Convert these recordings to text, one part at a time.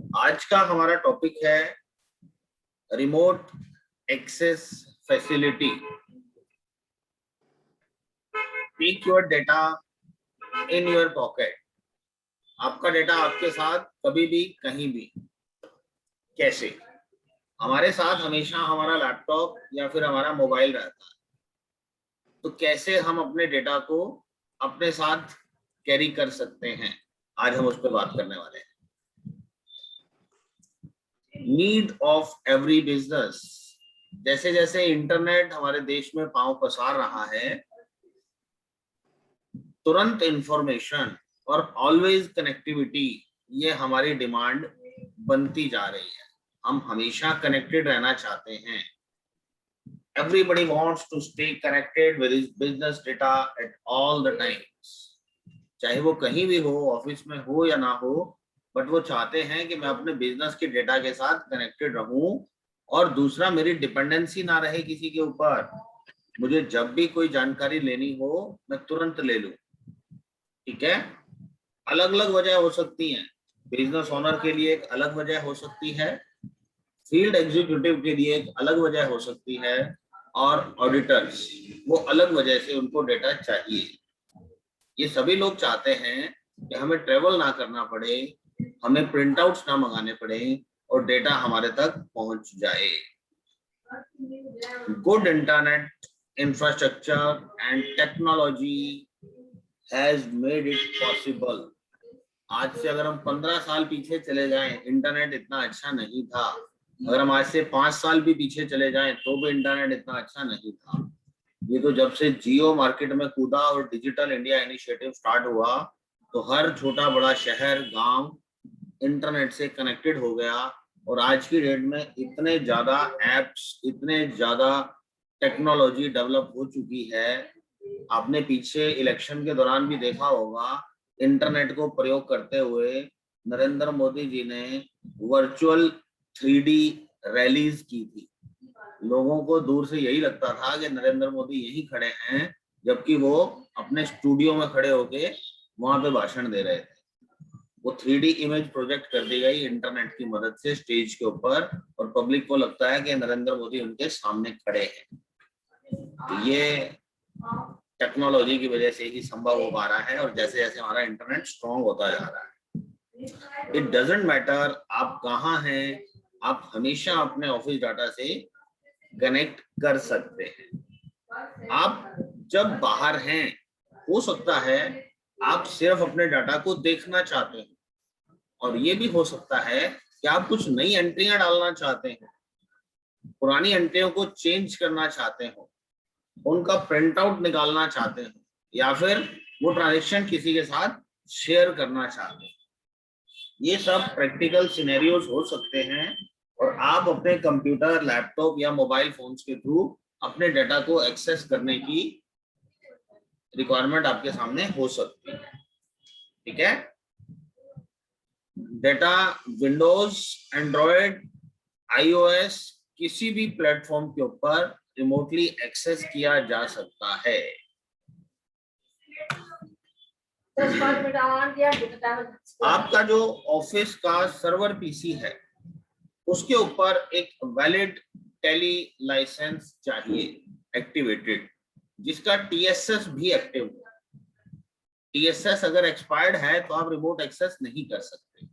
आज का हमारा टॉपिक है remote access facility. Take your data in your pocket. आपका डेटा आपके साथ कभी भी कहीं भी। कैसे? हमारे साथ हमेशा हमारा लैपटॉप या फिर हमारा मोबाइल रहता है, तो कैसे हम अपने डेटा को अपने साथ कैरी कर सकते हैं, आज हम उस पर बात करने वाले हैं। Need of every business. जैसे जैसे इंटरनेट हमारे देश में पांव पसार रहा है, तुरंत इंफॉर्मेशन और ऑलवेज कनेक्टिविटी, ये हमारी डिमांड बनती जा रही है। हम हमेशा कनेक्टेड रहना चाहते हैं। Everybody wants to stay connected with his business data at all the times. चाहे वो कहीं भी हो, ऑफिस में हो या ना हो, बट वो चाहते हैं कि मैं अपने बिजनेस के डेटा के साथ कनेक्टेड रहूं और दूसरा मेरी डिपेंडेंसी ना रहे किसी के ऊपर। मुझे जब भी कोई जानकारी लेनी हो मैं तुरंत ले लूं। ठीक है, अलग अलग वजह हो सकती हैं। बिजनेस ओनर के लिए एक अलग वजह हो सकती है, फील्ड एग्जीक्यूटिव के लिए एक अलग वजह हो सकती है, और ऑडिटर्स वो अलग वजह से उनको डेटा चाहिए। ये सभी लोग चाहते हैं कि हमें ट्रेवल ना करना पड़े, हमें प्रिंट आउट्स ना मंगाने पड़े और डेटा हमारे तक पहुंच जाए। Good internet infrastructure and technology has made it possible. आज से अगर हम 15 साल पीछे चले जाएं, इंटरनेट इतना अच्छा नहीं था। अगर हम आज से 5 साल भी पीछे चले जाएं तो भी इंटरनेट इतना अच्छा नहीं था। ये तो जब से जियो मार्केट में कूदा और डिजिटल इंडिया इनिशिएटिव स्टार्ट हुआ, तो हर छोटा बड़ा शहर गांव इंटरनेट से कनेक्टेड हो गया। और आज की डेट में इतने ज्यादा एप्स, इतने ज्यादा टेक्नोलॉजी डेवलप हो चुकी है। आपने पीछे इलेक्शन के दौरान भी देखा होगा, इंटरनेट को प्रयोग करते हुए नरेंद्र मोदी जी ने वर्चुअल 3D रैलीज की थी। लोगों को दूर से यही लगता था कि नरेंद्र मोदी यही खड़े हैं, जबकि वो अपने स्टूडियो में खड़े होके वहां पे भाषण दे रहे थे। वो 3D इमेज प्रोजेक्ट कर दी गई इंटरनेट की मदद से स्टेज के ऊपर, और पब्लिक को लगता है कि नरेंद्र मोदी उनके सामने खड़े हैं। तो ये टेक्नोलॉजी की वजह से ही संभव हो पा रहा है, और जैसे जैसे हमारा इंटरनेट स्ट्रॉन्ग होता जा रहा है। इट डजंट मैटर आप कहाँ हैं, आप हमेशा अपने ऑफिस डाटा से कनेक्ट कर सकते हैं। आप जब बाहर हैं, हो सकता है आप सिर्फ अपने डाटा को देखना चाहते हैं, और ये भी हो सकता है कि आप कुछ नई एंट्रियां डालना चाहते हैं, पुरानी एंट्रियों को चेंज करना चाहते हो, उनका प्रिंट आउट निकालना चाहते हो, या फिर वो ट्रांजेक्शन किसी के साथ शेयर करना चाहते हैं। ये सब प्रैक्टिकल सिनेरियोज हो सकते हैं, और आप अपने कंप्यूटर, लैपटॉप या मोबाइल फोन्स के थ्रू अपने डाटा को एक्सेस करने की रिक्वायरमेंट आपके सामने हो सकती है। ठीक है, डेटा विंडोज, एंड्रॉयड, iOS किसी भी प्लेटफॉर्म के ऊपर रिमोटली एक्सेस किया जा सकता है। आपका जो ऑफिस का सर्वर पीसी है, उसके ऊपर एक वैलिड टेली लाइसेंस चाहिए, एक्टिवेटेड, जिसका TSS भी एक्टिव हो। TSS अगर एक्सपायर्ड है तो आप रिमोट एक्सेस नहीं कर सकते।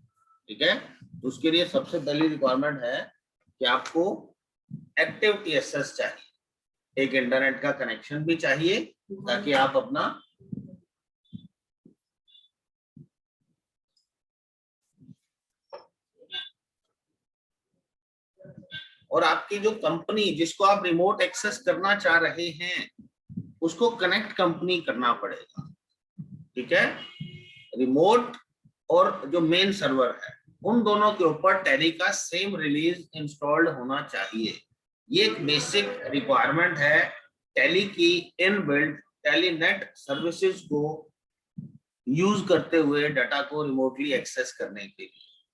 ठीक है, तो उसके लिए सबसे पहली रिक्वायरमेंट है कि आपको एक्टिव TSS चाहिए, एक इंटरनेट का कनेक्शन भी चाहिए, ताकि आप अपना और आपकी जो कंपनी जिसको आप रिमोट एक्सेस करना चाह रहे हैं, उसको कनेक्ट कंपनी करना पड़ेगा। ठीक है, रिमोट और जो मेन सर्वर है, उन दोनों के ऊपर टैली का सेम रिलीज इंस्टॉल्ड होना चाहिए। ये एक बेसिक रिक्वायरमेंट है टैली की इनबिल्ट टेलीनेट सर्विसेज को यूज करते हुए डाटा को रिमोटली एक्सेस करने के लिए।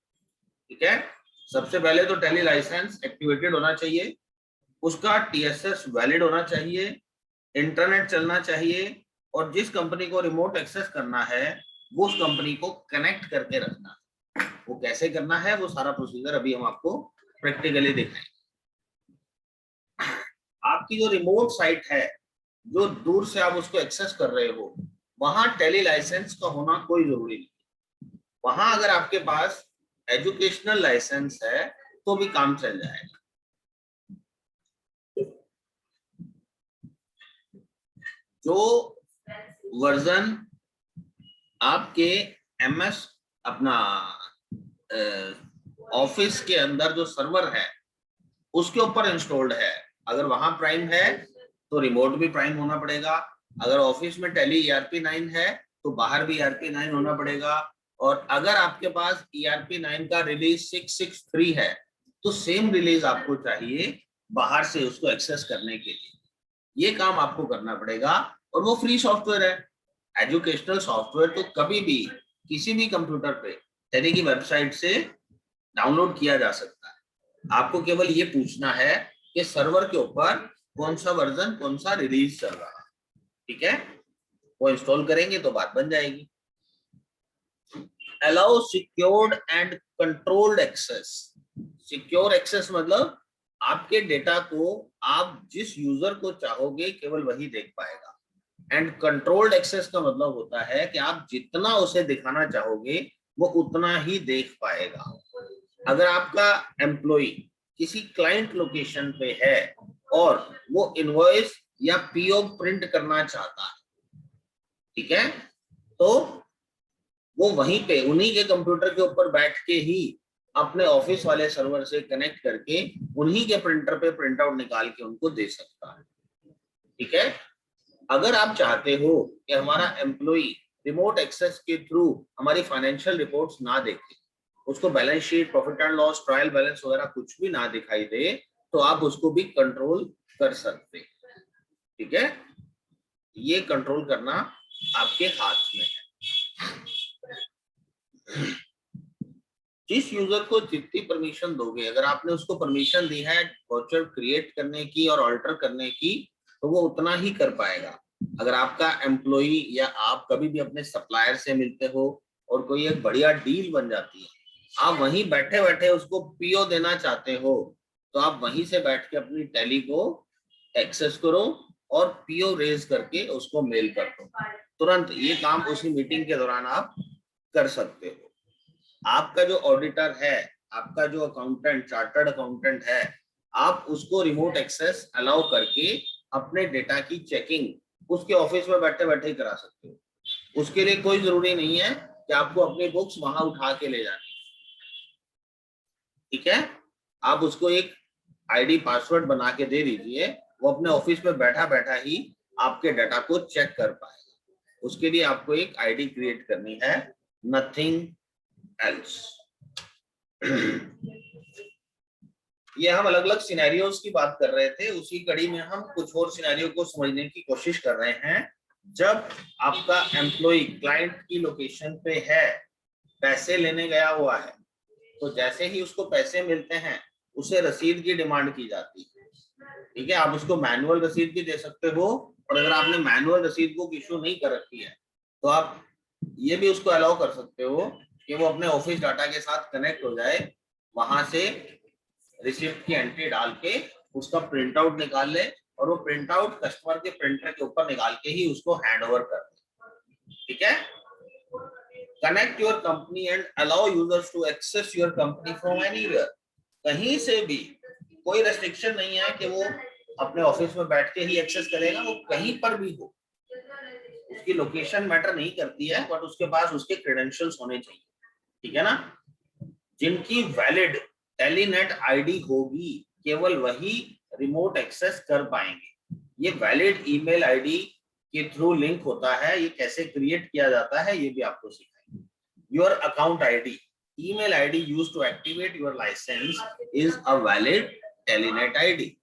ठीक है, सबसे पहले तो टैली लाइसेंस एक्टिवेटेड होना चाहिए, उसका TSS वैलिड होना चाहिए, इंटरनेट चलना चाहिए, और जिस कंपनी को रिमोट एक्सेस करना है वो उस कंपनी को कनेक्ट करके रखना। वो कैसे करना है, वो सारा प्रोसीजर अभी हम आपको प्रैक्टिकली दिखाएंगे। आपकी जो रिमोट साइट है, जो दूर से आप उसको एक्सेस कर रहे हो, वहां टेली लाइसेंस का होना कोई जरूरी नहीं। वहां अगर आपके पास एजुकेशनल लाइसेंस है तो भी काम चल जाएगा। जो वर्जन आपके एमएस अपना ऑफिस के अंदर जो सर्वर है उसके ऊपर इंस्टॉल्ड है, अगर वहां प्राइम है तो रिमोट भी प्राइम होना पड़ेगा। अगर ऑफिस में टेली ईआरपी 9 है तो बाहर भी ईआरपी 9 होना पड़ेगा। और अगर आपके पास ईआरपी 9 का रिलीज 663 है तो सेम रिलीज आपको चाहिए बाहर से उसको एक्सेस करने के लिए। ये काम आपको करना पड़ेगा और वो फ्री सॉफ्टवेयर है। एजुकेशनल सॉफ्टवेयर तो कभी भी किसी भी कंप्यूटर पे टेली की वेबसाइट से डाउनलोड किया जा सकता है। आपको केवल ये पूछना है कि सर्वर के ऊपर कौन सा वर्जन, कौन सा रिलीज चल रहा है, ठीक है। वो इंस्टॉल करेंगे तो बात बन जाएगी। Allow secured and controlled access. Secure access मतलब आपके डेटा को आप जिस यूजर को चाहोगे केवल वही देख पाएगा। एंड कंट्रोल्ड एक्सेस का मतलब होता है कि आप जितना उसे दिखाना चाहोगे वो उतना ही देख पाएगा। अगर आपका एम्प्लॉय किसी क्लाइंट लोकेशन पे है और वो इनवॉइस या पीओ प्रिंट करना चाहता है, ठीक है, तो वो वहीं पे उन्हीं के कंप्यूटर के ऊपर बैठ के ही अपने ऑफिस वाले सर्वर से कनेक्ट करके उन्हीं के प्रिंटर पे प्रिंट आउट निकाल के उनको दे सकता है, ठीक है। अगर आप चाहते हो कि हमारा एम्प्लॉय रिमोट एक्सेस के थ्रू हमारी फाइनेंशियल रिपोर्ट्स ना देखे, उसको balance sheet, profit and loss, trial balance वगैरह कुछ भी ना दिखाई दे, तो आप उसको भी कंट्रोल कर सकते हैं, ठीक है। ये कंट्रोल करना आपके हाथ में है। जिस यूजर को जितनी परमिशन दोगे, अगर आपने उसको परमिशन दी है वाउचर क्रिएट करने की और ऑल्टर करने की, तो वो उतना ही कर पाएगा। अगर आपका एम्प्लॉई या आप कभी भी अपने सप्लायर से मिलते हो और कोई एक बढ़िया डील बन जाती है, आप वहीं बैठे बैठे उसको पीओ देना चाहते हो, तो आप वहीं से बैठ के अपनी टैली को एक्सेस करो और पीओ रेज करके उसको मेल कर दो तुरंत। ये काम उसी मीटिंग के दौरान आप कर सकते हो। आपका जो ऑडिटर है, आपका जो अकाउंटेंट, चार्टर्ड अकाउंटेंट है, आप उसको रिमोट एक्सेस अलाउ करके अपने डेटा की चेकिंग उसके ऑफिस में बैठे बैठे ही करा सकते हो। उसके लिए कोई जरूरी नहीं है कि आपको अपनी बुक्स वहां उठा के ले जानी, ठीक है। आप उसको एक आईडी पासवर्ड बना के दे दीजिए, वो अपने ऑफिस में बैठा बैठा ही आपके डाटा को चेक कर पाएगा। उसके लिए आपको एक आईडी क्रिएट करनी है, नथिंग एल्स। ये हम अलग अलग सिनेरियोज की बात कर रहे थे, उसी कड़ी में हम कुछ और सिनेरियो को समझने की कोशिश कर रहे हैं। जब आपका एम्प्लॉय क्लाइंट की लोकेशन पे है, पैसे लेने गया हुआ है, तो जैसे ही उसको पैसे मिलते हैं उसे रसीद की डिमांड की जाती है, ठीक है। आप उसको मैनुअल रसीद भी दे सकते हो, और अगर आपने मैनुअल रसीद बुक इशू नहीं कर रखी है तो आप ये भी उसको अलाउ कर सकते हो कि वो अपने ऑफिस डाटा के साथ कनेक्ट हो जाए, वहां से रिसिप्ट की एंट्री डाल के उसका प्रिंट आउट निकाल ले और वो प्रिंट आउट कस्टमर के प्रिंटर के ऊपर निकाल के ही उसको हैंड ओवर कर दे, ठीक है। Connect your company and allow users to access your company from anywhere. कहीं से भी कोई रेस्ट्रिक्शन नहीं है कि वो अपने ऑफिस में बैठ के ही एक्सेस करेगा, वो कहीं पर भी हो, उसकी लोकेशन मैटर नहीं करती है, बट उसके पास उसके क्रेडेंशियल्स होने चाहिए, ठीक है ना। जिनकी वैलिड टेलीनेट आईडी होगी केवल वही रिमोट एक्सेस कर पाएंगे। ये वैलिड ईमेल आईडी के थ्रू लिंक होता है, ये कैसे क्रिएट किया जाता है ये भी आपको सिखाएंगे। Your account ID, email ID used to activate your licence is a valid TallyNet ID.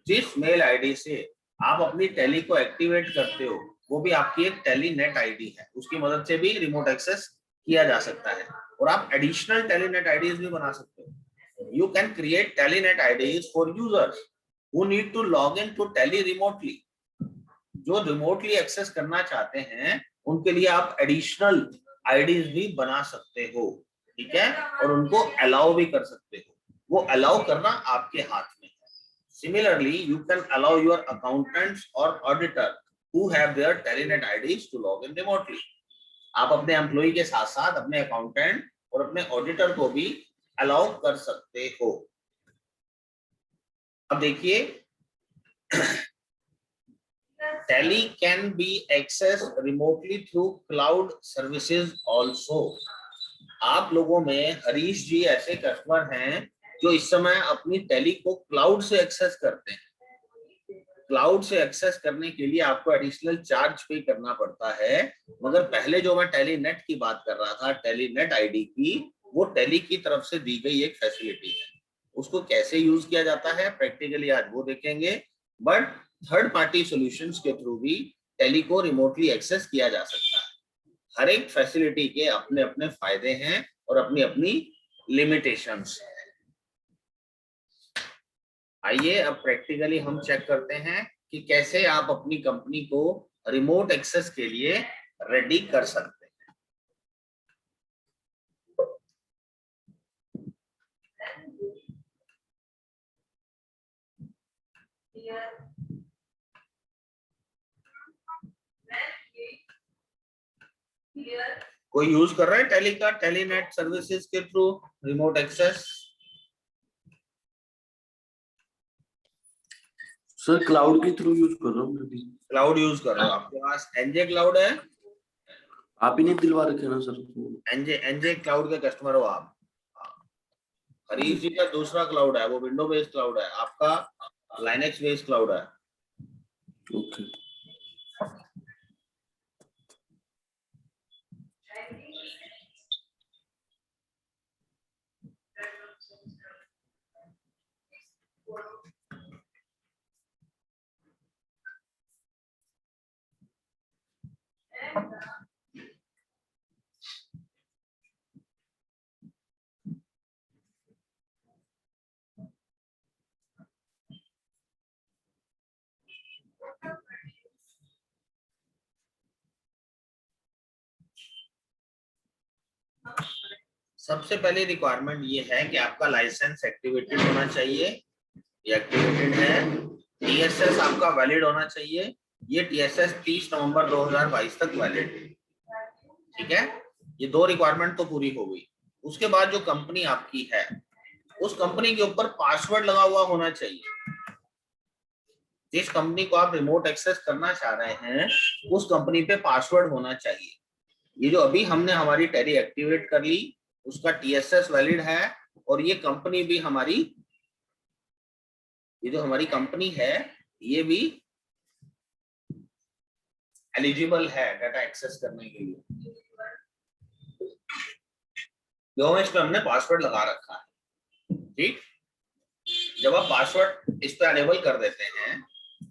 जिस मेल आईडी से आप अपनी टेली को एक्टिवेट करते हो वो भी आपकी एक टेलीनेट आईडी है, उसकी मदद से भी रिमोट एक्सेस किया जा सकता है। और आप एडिशनल टेलीनेट आईडीज भी बना सकते हो। You can create TallyNet IDs for users who need to log in to Tally remotely. जो रिमोटली एक्सेस करना चाहते हैं उनके लिए आप एडिशनल आईडीज भी बना सकते हो। ठीक है, और उनको अलाउ भी कर सकते हो, वो अलाउ करना आपके हाथ में है। Similarly you can allow your accountants और auditor who have their TallyNet IDs to log in remotely. आप अपने एम्प्लॉय के साथ साथ अपने अकाउंटेंट और अपने ऑडिटर को भी अलाउ कर सकते हो। अब देखिए, Tally can be accessed remotely through cloud services also। आप लोगों में हरीश जी ऐसे कस्टमर हैं जो इस समय अपनी टैली को क्लाउड से एक्सेस करते हैं। क्लाउड से एक्सेस करने के लिए आपको एडिशनल चार्ज पे करना पड़ता है, मगर पहले जो मैं टैली नेट की बात कर रहा था, टैली नेट आईडी की, वो टैली की तरफ से दी गई एक फैसिलिटी है। उसको कैसे यूज किया जाता है प्रैक्टिकली आज वो देखेंगे, बट थर्ड पार्टी सॉल्यूशंस के थ्रू भी टैली को रिमोटली एक्सेस किया जा सकता है। हर एक फैसिलिटी के अपने अपने फायदे हैं और अपनी अपनी लिमिटेशंस हैं। आइए अब प्रैक्टिकली हम चेक करते हैं कि कैसे आप अपनी कंपनी को रिमोट एक्सेस के लिए रेडी कर सकते हैं। कोई यूज कर रहा है टैली का, टैली नेट सर्विसेज के through remote access? Sir cloud के थ्रू यूज कर रहा हूँ। क्लाउड यूज कर रहा हूँ। आपके पास एनजे क्लाउड है? आप ही ने दिलवा रखे ना सर। एनजे क्लाउड के कस्टमर हो आप? हरीश जी का दूसरा क्लाउड है, वो विंडो बेस्ड क्लाउड है, आपका लाइनेक्स बेस्ड क्लाउड है। ओके। सबसे पहले रिक्वायरमेंट ये है कि आपका लाइसेंस एक्टिवेटेड होना चाहिए, ये एक्टिवेटेड है। टीएसएस आपका वैलिड होना चाहिए, ये टीएसएस 30 नवंबर 2022 तक वैलिड है। ठीक है, ये दो रिक्वायरमेंट तो पूरी हो गई। उसके बाद जो कंपनी आपकी है, उस कंपनी के ऊपर पासवर्ड लगा हुआ होना चाहिए। जिस कंपनी को आप रिमोट एक्सेस करना चाह रहे हैं, उस कंपनी पे पासवर्ड होना चाहिए। ये जो अभी हमने हमारी टैली एक्टिवेट कर ली, उसका टीएसएस वैलिड है, और ये कंपनी भी हमारी, ये जो हमारी कंपनी है, ये भी एलिजिबल है डाटा एक्सेस करने के लिए। जो इस पे हमने पासवर्ड लगा रखा है। ठीक, जब आप पासवर्ड इस पे अनेबल कर देते हैं,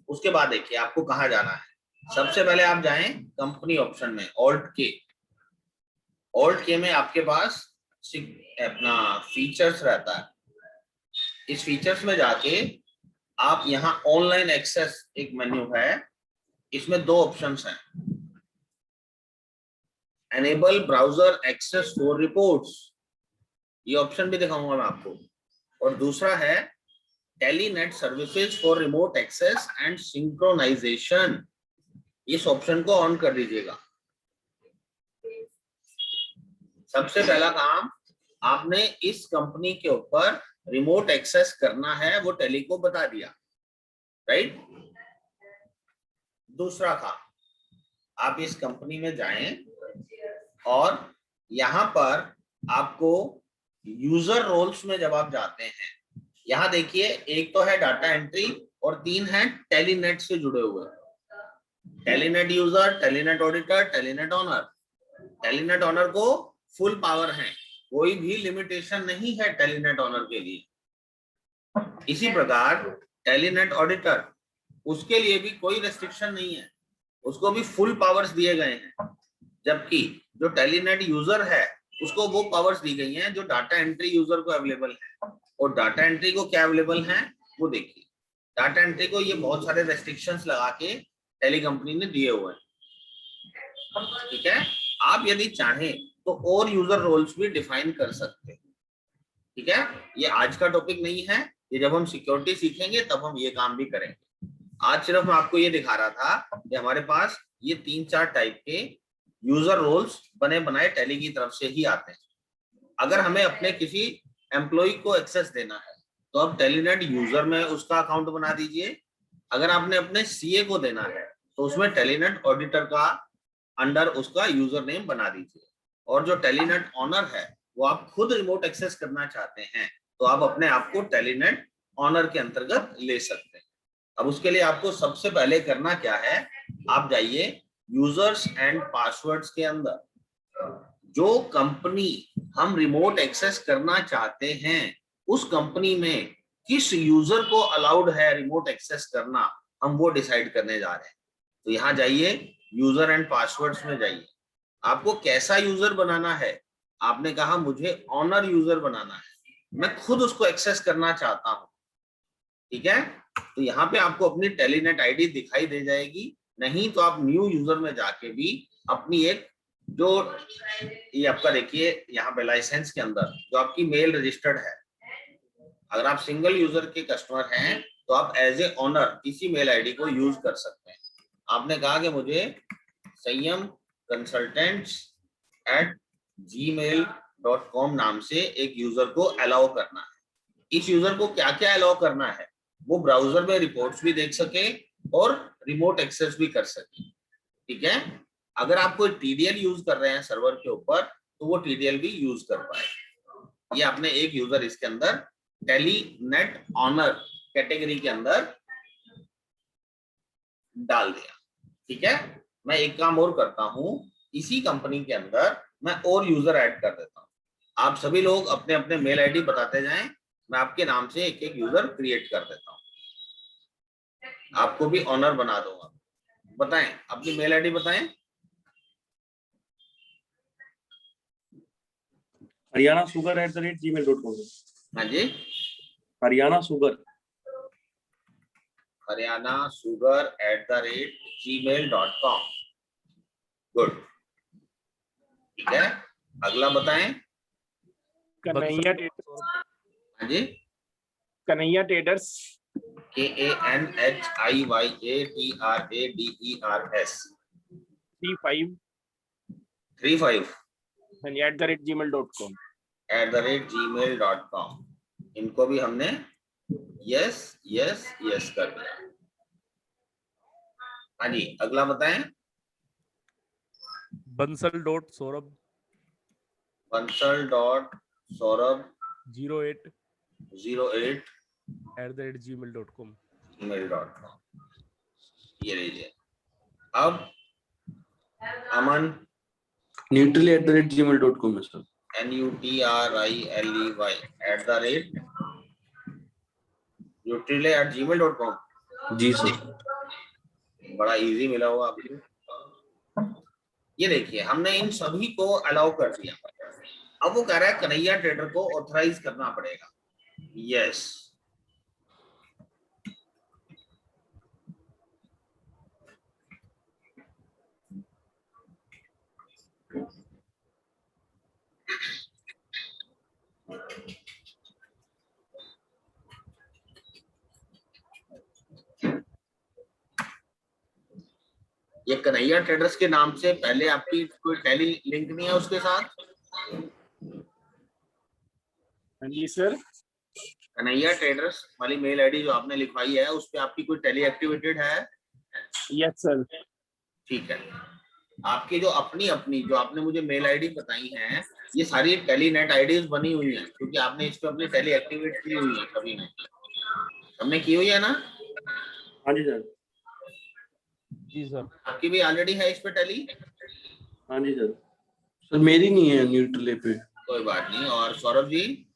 उसके बाद देखिए आपको कहाँ जाना है। सबसे पहले आप जाएं कंपनी ऑप्शन में, ऑल्ट के में आपके पास अपना फीचर्स रहता है। इस फीचर्स में जाके आप यहाँ ऑनलाइन एक्सेस एक मेन्यू है, इसमें दो ऑप्शंस हैं, enable browser access for reports, ये ऑप्शन भी दिखाऊंगा मैं आपको, और दूसरा है Tally net services for remote access and synchronisation, इस ऑप्शन को ऑन कर दीजिएगा। सबसे पहला काम, आपने इस कंपनी के ऊपर रिमोट एक्सेस करना है, वो टैली को बता दिया, राइट। दूसरा काम, आप इस कंपनी में जाएं और यहां पर आपको यूजर रोल्स में जब आप जाते हैं, यहां देखिए एक तो है डाटा एंट्री और तीन है टेलीनेट से जुड़े हुए, टेलीनेट यूजर, टेलीनेट ऑडिटर, टेलीनेट ऑनर। टेलीनेट ऑनर को फुल पावर है, कोई भी लिमिटेशन नहीं है टेलीनेट ऑनर के लिए। इसी प्रकार टेलीनेट ऑडिटर, उसके लिए भी कोई रेस्ट्रिक्शन नहीं है, उसको भी फुल पावर्स दिए गए हैं। जबकि जो टेलीनेट यूजर है, उसको वो पावर्स दी गई हैं जो डाटा एंट्री यूजर को अवेलेबल है। और डाटा एंट्री को क्या अवेलेबल है वो देखिए, डाटा एंट्री को ये बहुत सारे रेस्ट्रिक्शंस लगा के टेली कंपनी ने दिए हुए हैं। ठीक है, आप यदि चाहें तो तो और यूजर रोल्स भी डिफाइन कर सकते हैं। ठीक है, ये आज का टॉपिक नहीं है, ये जब हम सिक्योरिटी सीखेंगे तब हम ये काम भी करेंगे। आज सिर्फ मैं आपको ये दिखा रहा था कि हमारे पास ये 3-4 टाइप के यूजर रोल्स बने बनाए टैली की तरफ से ही आते हैं। अगर हमें अपने किसी एम्प्लॉय को एक्सेस देना है तो आप टेलीनेट यूजर में उसका अकाउंट बना दीजिए। अगर आपने अपने सीए को देना है तो उसमें टेलीनेट ऑडिटर का अंडर उसका यूजर नेम बना दीजिए। और जो टेलीनेट ऑनर है वो आप खुद रिमोट एक्सेस करना चाहते हैं तो आप अपने आप को टेलीनेट ऑनर के अंतर्गत ले सकते हैं। अब उसके लिए आपको सबसे पहले करना क्या है, आप जाइए यूजर्स एंड पासवर्ड्स के अंदर। जो कंपनी हम रिमोट एक्सेस करना चाहते हैं उस कंपनी में किस यूजर को अलाउड है रिमोट एक्सेस करना, हम वो डिसाइड करने जा रहे हैं। तो यहाँ जाइए यूजर एंड पासवर्ड्स में जाइए। आपको कैसा यूजर बनाना है, आपने कहा मुझे ऑनर यूजर बनाना है, मैं खुद उसको एक्सेस करना चाहता हूं। ठीक है, तो यहाँ पे आपको अपनी टेलीनेट आईडी दिखाई दे जाएगी। नहीं तो आप न्यू यूजर में जाके भी अपनी एक जो ये आपका देखिए यहाँ पे लाइसेंस के अंदर जो आपकी मेल रजिस्टर्ड है, अगर आप सिंगल यूजर के कस्टमर हैं तो आप एज ए ऑनर किसी मेल आईडी को यूज कर सकते हैं। आपने कहा कि मुझे संयम consultants@gmail.com नाम से एक यूजर को अलाउ करना है। इस यूजर को क्या क्या अलाउ करना है, वो ब्राउजर में रिपोर्ट्स भी देख सके और रिमोट एक्सेस भी कर सके। ठीक है, अगर आप कोई टीडीएल यूज कर रहे हैं सर्वर के ऊपर तो वो टीडीएल भी यूज कर पाए। ये आपने एक यूजर इसके अंदर टेलीनेट ऑनर कैटेगरी के अंदर डाल दिया। ठीक है, मैं एक काम और करता हूं, इसी कंपनी के अंदर मैं और यूजर ऐड कर देता हूं। आप सभी लोग अपने अपने मेल आईडी बताते जाएं, मैं आपके नाम से एक एक यूजर क्रिएट कर देता हूं, आपको भी ऑनर बना दूंगा। बताएं अपनी मेल आईडी बताएं। Haryana sugar @gmail.com। हाँ जी, हरियाणा सुगर @gmail.com। गुड, ठीक है, अगला बताएं। कन्हैया हाँ जी, Kanhaiya traders KANHIYATRADERS 35 35 @gmail.com। @gmail.com। इनको भी हमने यस यस यस कर दिया। हाँ जी, अगला बताएं। बंसल.सौरभ बंसल.सौरभ 08 08 @gmail.com। gmail.com। ये लीजिए। अब अमन neutrally@gmail.com है सर। NUTRILEY @neutrally@gmail.com। जी सर। बड़ा इजी मिला हुआ आपको। ये देखिए हमने इन सभी को अलाउ कर दिया। अब वो कह रहा है कन्हैया ट्रेडर को ऑथराइज करना पड़ेगा। यस, ये कन्हैया ट्रेडर्स के नाम से पहले आपकी कोई टैली लिंक नहीं है उसके साथ? हाँ जी सर। कन्हैया ट्रेडर्स वाली मेल आईडी जो आपने लिखवाई है उस पे आपकी कोई टैली एक्टिवेटेड है? Yes sir. ठीक है, आपकी जो अपनी अपनी जो आपने मुझे मेल आईडी बताई है ये सारी टेलीनेट आईडीज बनी हुई है क्योंकि आपने इस पे अपनी टैली एक्टिवेट की हुई है, सभी ने हमने की हुई है ना? हाँ जी सर। जी सर। आपकी भी ऑलरेडी है इस पे टैली? हाँ जी सर। सर मेरी नहीं है न्यूट्रले पे। कोई बात नहीं। और सौरभ जी?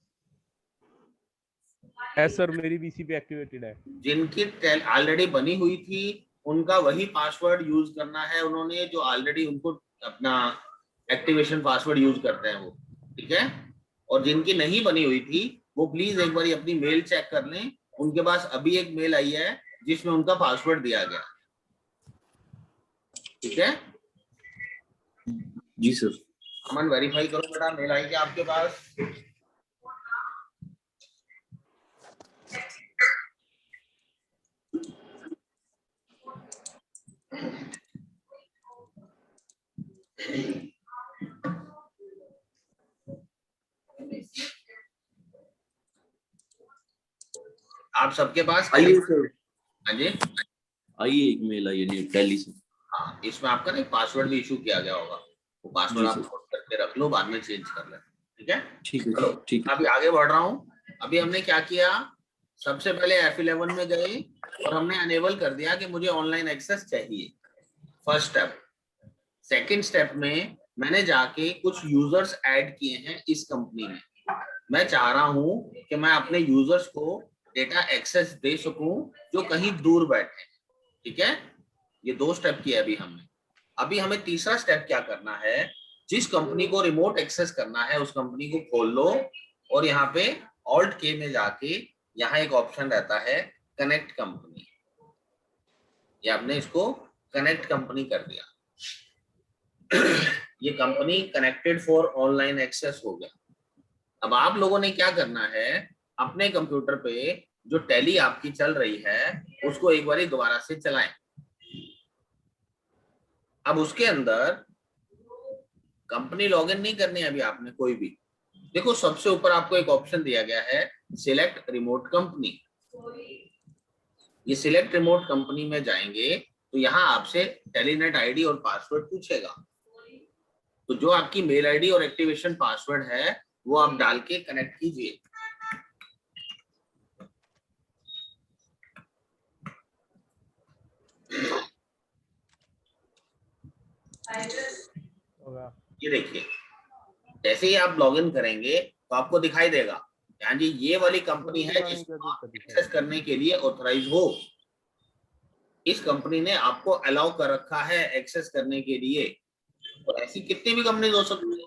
सर मेरी भी इसी पे एक्टिवेटेड है। जिनकी ऑलरेडी बनी हुई थी उनका वही पासवर्ड यूज करना है उन्होंने, जो ऑलरेडी उनको अपना एक्टिवेशन पासवर्ड यूज करते हैं वो। ठीक है, और जिनकी नहीं बनी हुई थी वो प्लीज एक बार अपनी मेल चेक कर लें, उनके पास अभी एक मेल आई है जिसमें उनका पासवर्ड दिया गया। ठीक है जी सर। अमन वेरीफाई करो बेटा, मेल आई क्या आपके पास? आप सबके पास आइए सर, हाँ जी, आइए एक मेल आई है न्यू दिल्ली से। हाँ इसमें आपका ना पासवर्ड भी इशू किया गया होगा, वो पासवर्ड जी आप सर। नोट करके रख लो, बाद में चेंज कर लेना, ठीक है? ठीक है चलो ठीक है। अभी आगे बढ़ रहा हूँ। अभी हमने क्या किया, सबसे पहले F11 में गए और हमने अनेबल कर दिया कि मुझे ऑनलाइन एक्सेस चाहिए, फर्स्ट स्टेप। सेकंड स्टेप में मैंने जाके कुछ यूजर्स ऐड किए हैं इस कंपनी में। मैं चाह रहा हूं कि मैं अपने यूजर्स को डेटा एक्सेस दे सकूं जो कहीं दूर बैठे हैं, ठीक है? ये 2 स्टेप किए अभी हमने। अभी हमें तीसरा स्टेप क्या करना है, जिस कंपनी को रिमोट एक्सेस करना है उस कंपनी को खोल लो और यहाँ पे ऑल्ट के में जाके यहाँ एक ऑप्शन रहता है कनेक्ट कंपनी, ये हमने इसको कनेक्ट कंपनी कर दिया। ये company connected for online access हो गया। अब आप लोगों ने क्या करना है, अपने कंप्यूटर पे जो टैली आपकी चल रही है उसको एक बार दोबारा से चलाएं। अब उसके अंदर कंपनी लॉगिन नहीं करनी है अभी आपने कोई भी। देखो सबसे ऊपर आपको एक ऑप्शन दिया गया है सिलेक्ट रिमोट कंपनी। ये सिलेक्ट रिमोट कंपनी में जाएंगे तो यहाँ आपसे टेलीनेट आईडी और पासवर्ड पूछेगा, तो जो आपकी मेल आईडी और एक्टिवेशन पासवर्ड है वो आप डाल के कनेक्ट कीजिए। होगा। ये देखिए, जैसे ही आप लॉगिन करेंगे तो आपको दिखाई देगा, हाँ जी ये वाली कंपनी है जिसको आप एक्सेस करने के लिए ऑथराइज हो। इस कंपनी ने आपको अलाउ कर रखा है एक्सेस करने के लिए, और ऐसी कितनी भी कंपनी हो सकती है।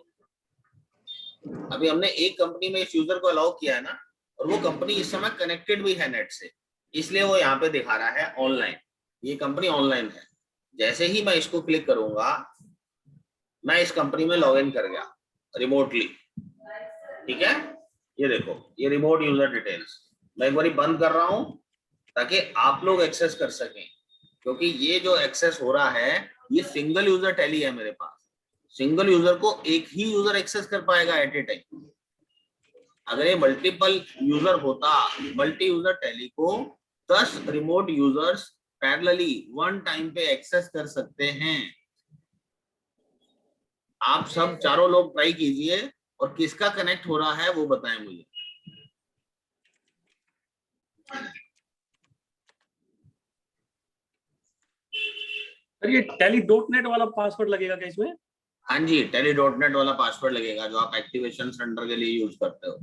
अभी हमने एक कंपनी में इस यूजर को अलाउ किया है ना, और वो कंपनी इस समय कनेक्टेड भी है नेट से, इसलिए वो यहाँ पे दिखा रहा है ऑनलाइन, ये कंपनी ऑनलाइन है। जैसे ही मैं इसको क्लिक करूंगा मैं इस कंपनी में लॉग इन कर गया रिमोटली, ठीक है? ये देखो ये रिमोट यूजर डिटेल्स, मैं एक बार बंद कर रहा हूं ताकि आप लोग एक्सेस कर सकें, क्योंकि ये जो एक्सेस हो रहा है ये सिंगल यूजर टैली है मेरे पास। सिंगल यूजर को एक ही यूजर एक्सेस कर पाएगा एट ए टाइम। अगर ये मल्टीपल यूजर होता, मल्टी यूजर टैली को 10 remote users parallelly one time पे एक्सेस कर सकते हैं। आप सब चारों लोग ट्राई कीजिए और किसका कनेक्ट हो रहा है वो बताएं मुझे। सर ये tally.net वाला पासवर्ड लगेगा क्या इसमें? हाँ जी टेली.नेट वाला पासवर्ड लगेगा जो आप एक्टिवेशन सेंटर के लिए यूज करते हो।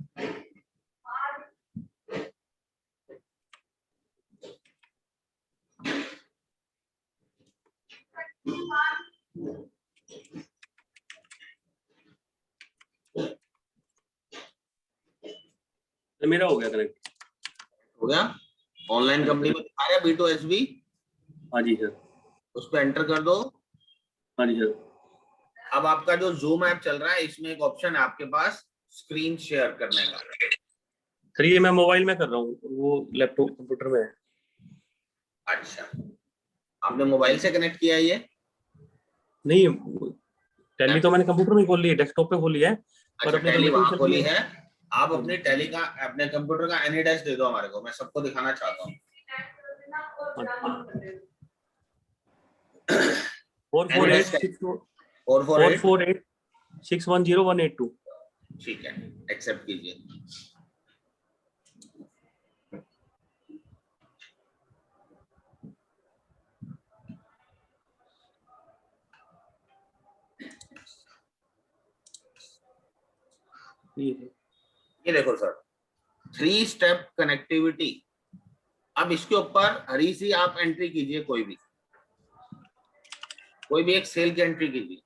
तो मेरा हो गया कनेक्ट। हो गया? ऑनलाइन कंपनी में दिखा रहा है B2SB, हाँ जी सर। उस पर एंटर कर दो। हाँ जी सर। अब आपका जो जूम ऐप चल रहा है इसमें एक ऑप्शन है आपके पास स्क्रीन शेयर करने का। सर ये मैं मोबाइल में कर रहा हूँ, वो लैपटॉप कंप्यूटर में है। अच्छा, आपने मोबाइल से कनेक्ट किया है ये? नहीं, टैली तो मैंने कंप्यूटर में खोल ली है, डेस्कटॉप पे खोली है, पर अच्छा अपने टैली कंप्यूटर वहां में खोली चल है। आप अपनी टैली का अपने कंप्यूटर का एनी डैश दे दो हमारे को, मैं सबको दिखाना चाहता हूँ। 448 448610182। ठीक है, एक्सेप्ट कीजिए। ये देखो सर 3 स्टेप कनेक्टिविटी। अब इसके ऊपर हरी सी आप एंट्री कीजिए, कोई भी एक सेल की एंट्री कीजिए।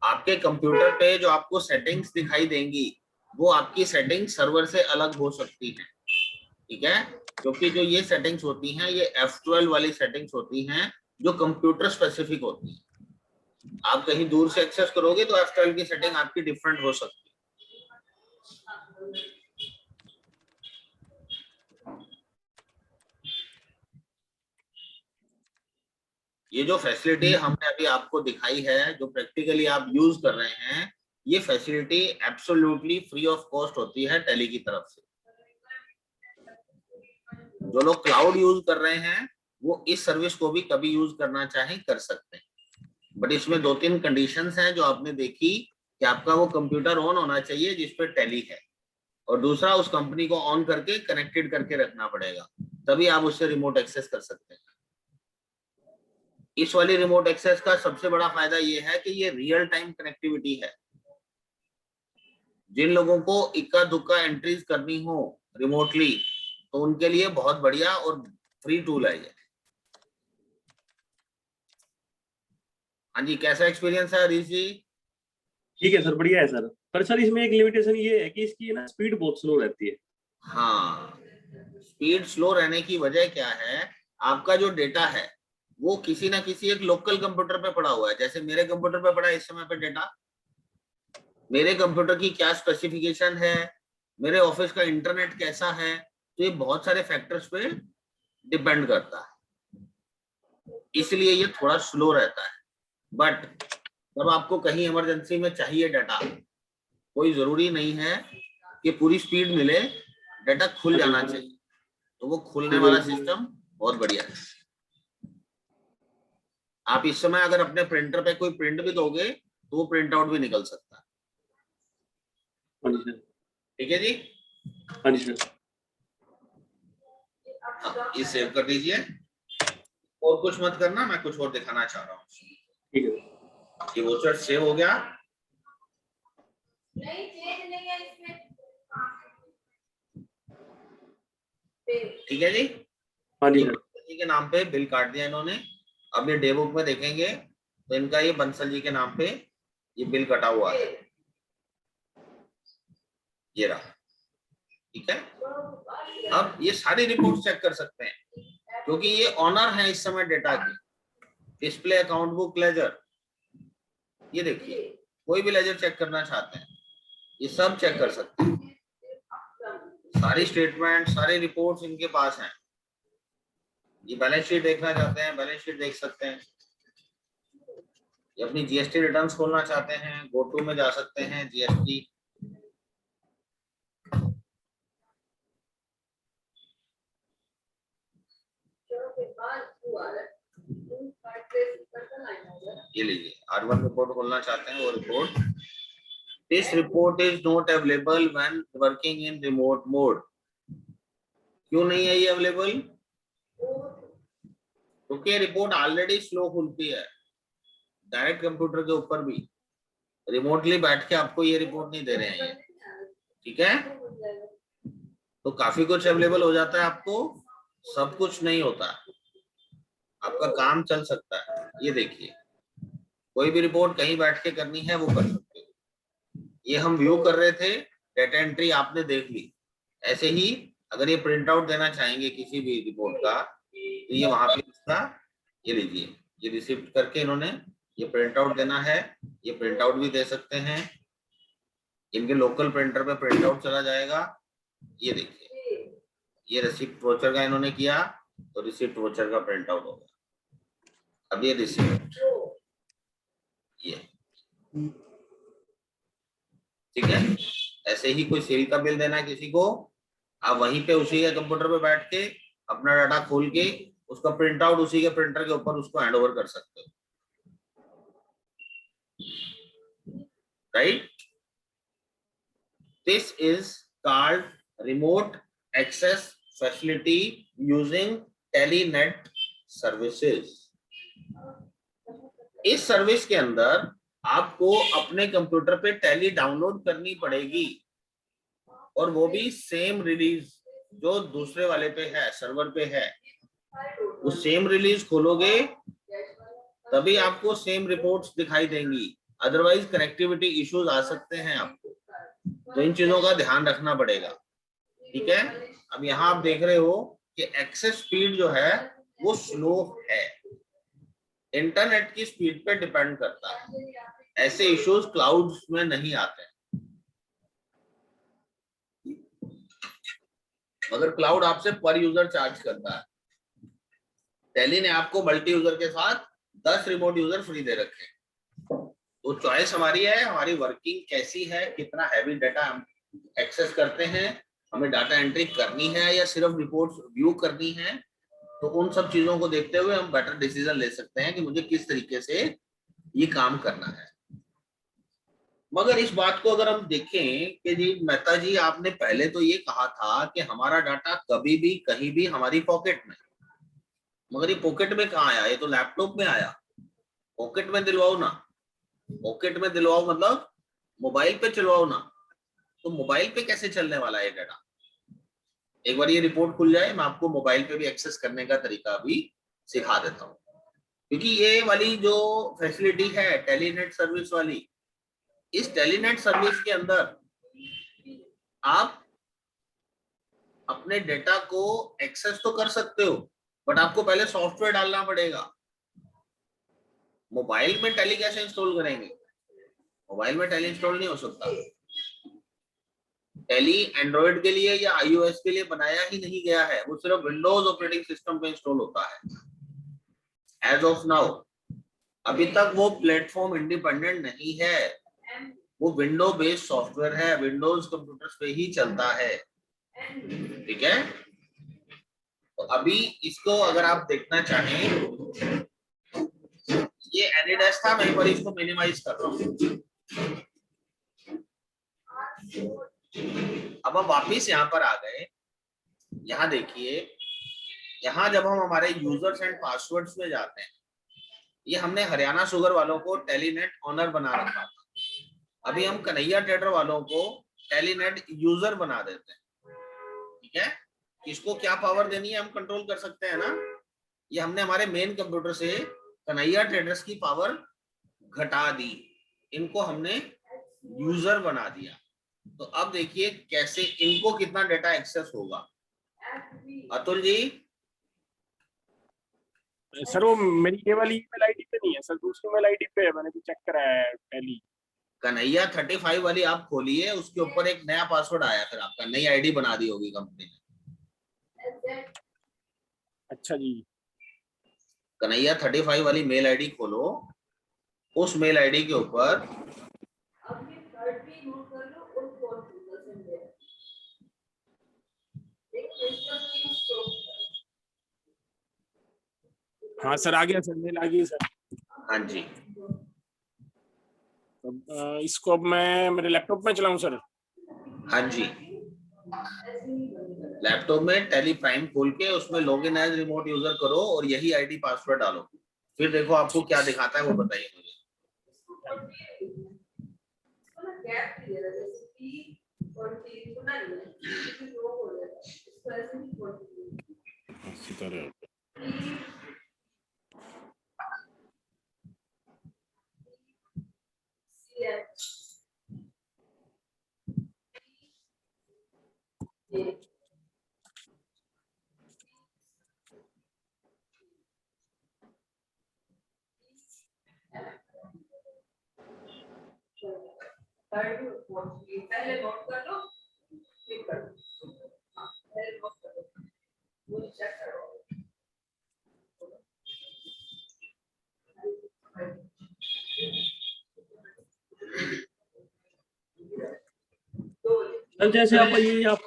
आपके कंप्यूटर पे जो आपको सेटिंग्स दिखाई देंगी वो आपकी सेटिंग सर्वर से अलग हो सकती है, ठीक है, क्योंकि जो ये सेटिंग्स होती हैं ये F12 वाली सेटिंग्स होती हैं जो कंप्यूटर स्पेसिफिक होती है। आप कहीं दूर से एक्सेस करोगे तो F12 की सेटिंग आपकी डिफरेंट हो सकती है। ये जो फैसिलिटी हमने अभी आपको दिखाई है, जो प्रैक्टिकली आप यूज कर रहे हैं, ये facility absolutely free of cost होती है टेली की तरफ से। जो लोग क्लाउड यूज कर रहे हैं वो इस सर्विस को भी कभी यूज करना चाहें कर सकते हैं, बट इसमें 2-3 कंडीशंस हैं जो आपने देखी कि आपका वो कंप्यूटर ऑन होना चाहिए जिस पे टेली है, और दूसरा उस कंपनी को ऑन करके कनेक्टेड करके रखना पड़ेगा, तभी आप उससे रिमोट एक्सेस कर सकते हैं। इस वाली रिमोट एक्सेस का सबसे बड़ा फायदा ये है कि ये रियल टाइम कनेक्टिविटी है। जिन लोगों को इक्का दुक्का एंट्रीज करनी हो रिमोटली तो उनके लिए बहुत बढ़िया और फ्री टूल है ये। हाँ जी, कैसा एक्सपीरियंस है हरीश जी? ठीक है सर, बढ़िया है सर। पर सर इसमें एक लिमिटेशन ये है कि इसकी ना स्पीड बहुत स्लो रहती है। हाँ, स्पीड स्लो रहने की वजह क्या है, आपका जो डेटा है वो किसी ना किसी एक लोकल कंप्यूटर पे पड़ा हुआ है। जैसे मेरे कंप्यूटर पे पड़ा है इस समय पे डेटा, मेरे कंप्यूटर की क्या स्पेसिफिकेशन है, मेरे ऑफिस का इंटरनेट कैसा है, तो ये बहुत सारे फैक्टर्स पे डिपेंड करता है, इसलिए ये थोड़ा स्लो रहता है। बट जब आपको कहीं इमरजेंसी में चाहिए डाटा, कोई जरूरी नहीं है कि पूरी स्पीड मिले, डाटा खुल जाना चाहिए, तो वो खुलने वाला सिस्टम बहुत बढ़िया है। आप इस समय अगर अपने प्रिंटर पे कोई प्रिंट भी दोगे तो वो प्रिंट आउट भी निकल सकता है। हाँ जी सर। ठीक है जी, हाँ जी सर। ये सेव कर दीजिए और कुछ मत करना, मैं कुछ और दिखाना चाह रहा हूँ। ठीक है, ये वोचर सेव हो गया। नहीं चेंज नहीं है इसमें। ठीक है जी, हाँ जी सर। जी के नाम पे बिल काट दिया इन्होंने। अब ये डे बुक में देखेंगे तो इनका ये बंसल जी के नाम पे ये बिल कटा हुआ है, ये रहा, ठीक है। अब ये सारी रिपोर्ट चेक कर सकते हैं क्योंकि ये ऑनर है इस समय डेटा की। डिस्प्ले, अकाउंट बुक, लेजर, ये देखिए कोई भी लेजर चेक करना चाहते हैं ये सब चेक कर सकते हैं। सारी स्टेटमेंट, सारी रिपोर्ट्स इनके पास हैं। ये बैलेंस शीट देखना चाहते हैं, बैलेंस शीट देख सकते हैं। ये अपनी जीएसटी रिटर्न्स खोलना चाहते हैं, GoTo में जा सकते हैं, जीएसटी। ये लीजिए, R1 रिपोर्ट खोलना चाहते हैं, वो report. This report is not available when working in remote mode. क्यों नहीं है ये अवेलेबल? क्योंकि रिपोर्ट ऑलरेडी स्लो खुलती है डायरेक्ट कंप्यूटर के ऊपर भी। रिमोटली बैठ के आपको ये रिपोर्ट नहीं दे रहे हैं, ठीक है। तो काफी कुछ अवेलेबल हो जाता है आपको, सब कुछ नहीं होता, आपका काम चल सकता है। ये देखिए, कोई भी रिपोर्ट कहीं बैठ के करनी है वो कर सकते हो। ये हम व्यू कर रहे थे, डेटा एंट्री आपने देख ली। ऐसे ही अगर ये प्रिंट आउट देना चाहेंगे किसी भी रिपोर्ट का तो ये वहां पे इसका, ये लीजिए, ये रिसिप्ट करके इन्होंने ये प्रिंट आउट देना है, ये प्रिंट आउट भी दे सकते हैं। इनके लोकल प्रिंटर पे प्रिंट आउट चला जाएगा। ये देखिए, ये रिसिप्ट वोचर का इन्होंने किया तो रिसिप्ट वोचर का प्रिंट आउट होगा। अब ये रिसिप्ट, ये ठीक है। ऐसे ही कोई सेल का बिल देना है किसी को, आप वहीं पे उसी के कंप्यूटर पे बैठ के अपना डाटा खोल के उसका प्रिंट आउट उसी के प्रिंटर के ऊपर उसको हैंड ओवर कर सकते हो, right. This is called remote access facility using TallyNet services. इस सर्विस के अंदर आपको अपने कंप्यूटर पे टेली डाउनलोड करनी पड़ेगी, और वो भी सेम रिलीज जो दूसरे वाले पे है, सर्वर पे है। उस सेम रिलीज खोलोगे तभी आपको सेम रिपोर्ट्स दिखाई देंगी। अदरवाइज कनेक्टिविटी इश्यूज आ सकते हैं आपको, तो इन चीजों का ध्यान रखना पड़ेगा। ठीक है, अब यहाँ आप देख रहे हो कि एक्सेस स्पीड जो है वो स्लो है, इंटरनेट की स्पीड पे डिपेंड करता है। ऐसे इश्यूज क्लाउड्स में नहीं आते, मगर क्लाउड आपसे पर यूजर चार्ज करता है। टेली ने आपको मल्टी यूजर के साथ 10 रिमोट यूजर फ्री दे रखे हैं, तो चॉइस हमारी है, हमारी वर्किंग कैसी है, कितना हैवी डाटा हम एक्सेस करते हैं, हमें डाटा एंट्री करनी है या सिर्फ रिपोर्ट्स व्यू करनी है। तो उन सब चीजों को देखते हुए हम बेटर डिसीजन ले सकते हैं कि मुझे किस तरीके से ये काम करना है। मगर इस बात को अगर हम देखें कि जी मेहता जी आपने पहले तो ये कहा था कि हमारा डाटा कभी भी कहीं भी हमारी पॉकेट में, मगर ये पॉकेट में कहाँ आया, ये तो लैपटॉप में आया। पॉकेट में दिलवाओ ना, पॉकेट में दिलवाओ मतलब मोबाइल पे चलवाओ ना, तो मोबाइल पे कैसे चलने वाला है डाटा? एक बार ये रिपोर्ट खुल जाए, मैं आपको मोबाइल पे भी एक्सेस करने का तरीका भी सिखा देता हूँ, क्योंकि ये वाली जो फैसिलिटी है टेलीनेट सर्विस वाली, इस टेलीनेट सर्विस के अंदर आप अपने डेटा को एक्सेस तो कर सकते हो, बट आपको पहले सॉफ्टवेयर डालना पड़ेगा। मोबाइल में टेली कैसे इंस्टॉल करेंगे? मोबाइल में टेली इंस्टॉल नहीं हो सकता। टेली एंड्रॉइड के लिए या आईओएस के लिए बनाया ही नहीं गया है, वो सिर्फ विंडोज ऑपरेटिंग सिस्टम पे इंस्टॉल होता है एज ऑफ नाउ। अभी तक वो प्लेटफॉर्म इंडिपेंडेंट नहीं है, वो विंडो बेस्ड सॉफ्टवेयर है, विंडोज कंप्यूटर्स पे ही चलता है। ठीक है, तो अभी इसको अगर आप देखना चाहें, ये एनिडेस्क था, मैं एक बार इसको मिनिमाइज कर रहा हूँ। अब हम वापिस यहाँ पर आ गए, यहाँ देखिए, यहाँ जब हम हमारे यूजर्स एंड पासवर्ड्स में जाते हैं, ये हमने हरियाणा शुगर वालों को टेलीनेट ऑनर बना रखा था, अभी हम कन्हैया ट्रेडर वालों को टेलीनेट यूजर बना देते हैं। ठीक है, किसको क्या पावर देनी है हम कंट्रोल कर सकते हैं ना। ये हमने हमारे मेन कंप्यूटर से कन्हैया ट्रेडर्स की पावर घटा दी, इनको हमने यूजर बना दिया। तो अब देखिए कैसे इनको कितना डेटा एक्सेस होगा। अतुल जी, सर वो मेरी ये वाली ईमेल आईडी पे नहीं है सर, दूसरी ईमेल आईडी पे है, मैंने भी चेक कराया है टेली। कन्हैया 35 वाली आप खोलिए, उसके ऊपर एक नया पासवर्ड आया, फिर आपका नई आईडी बना दी होगी कंपनी ने। अच्छा जी, कन्हैया 35 वाली मेल आईडी खोलो, उस मेल आईडी के ऊपर हाँ सर आ गया सर, मेल आ गई सर। हाँ जी, इसको अब मैं मेरे लैपटॉप में चलाऊं सर? हाँ जी, लैपटॉप में टेली प्राइम खोल के उसमें लॉगिन एज रिमोट यूजर करो और यही आईडी पासवर्ड डालो, फिर देखो आपको क्या दिखाता है, वो बताइए मुझे। पहले नोट कर लो, फिर कर लो। पहले नोट कर लो, वो चेक करो। सर जैसे आप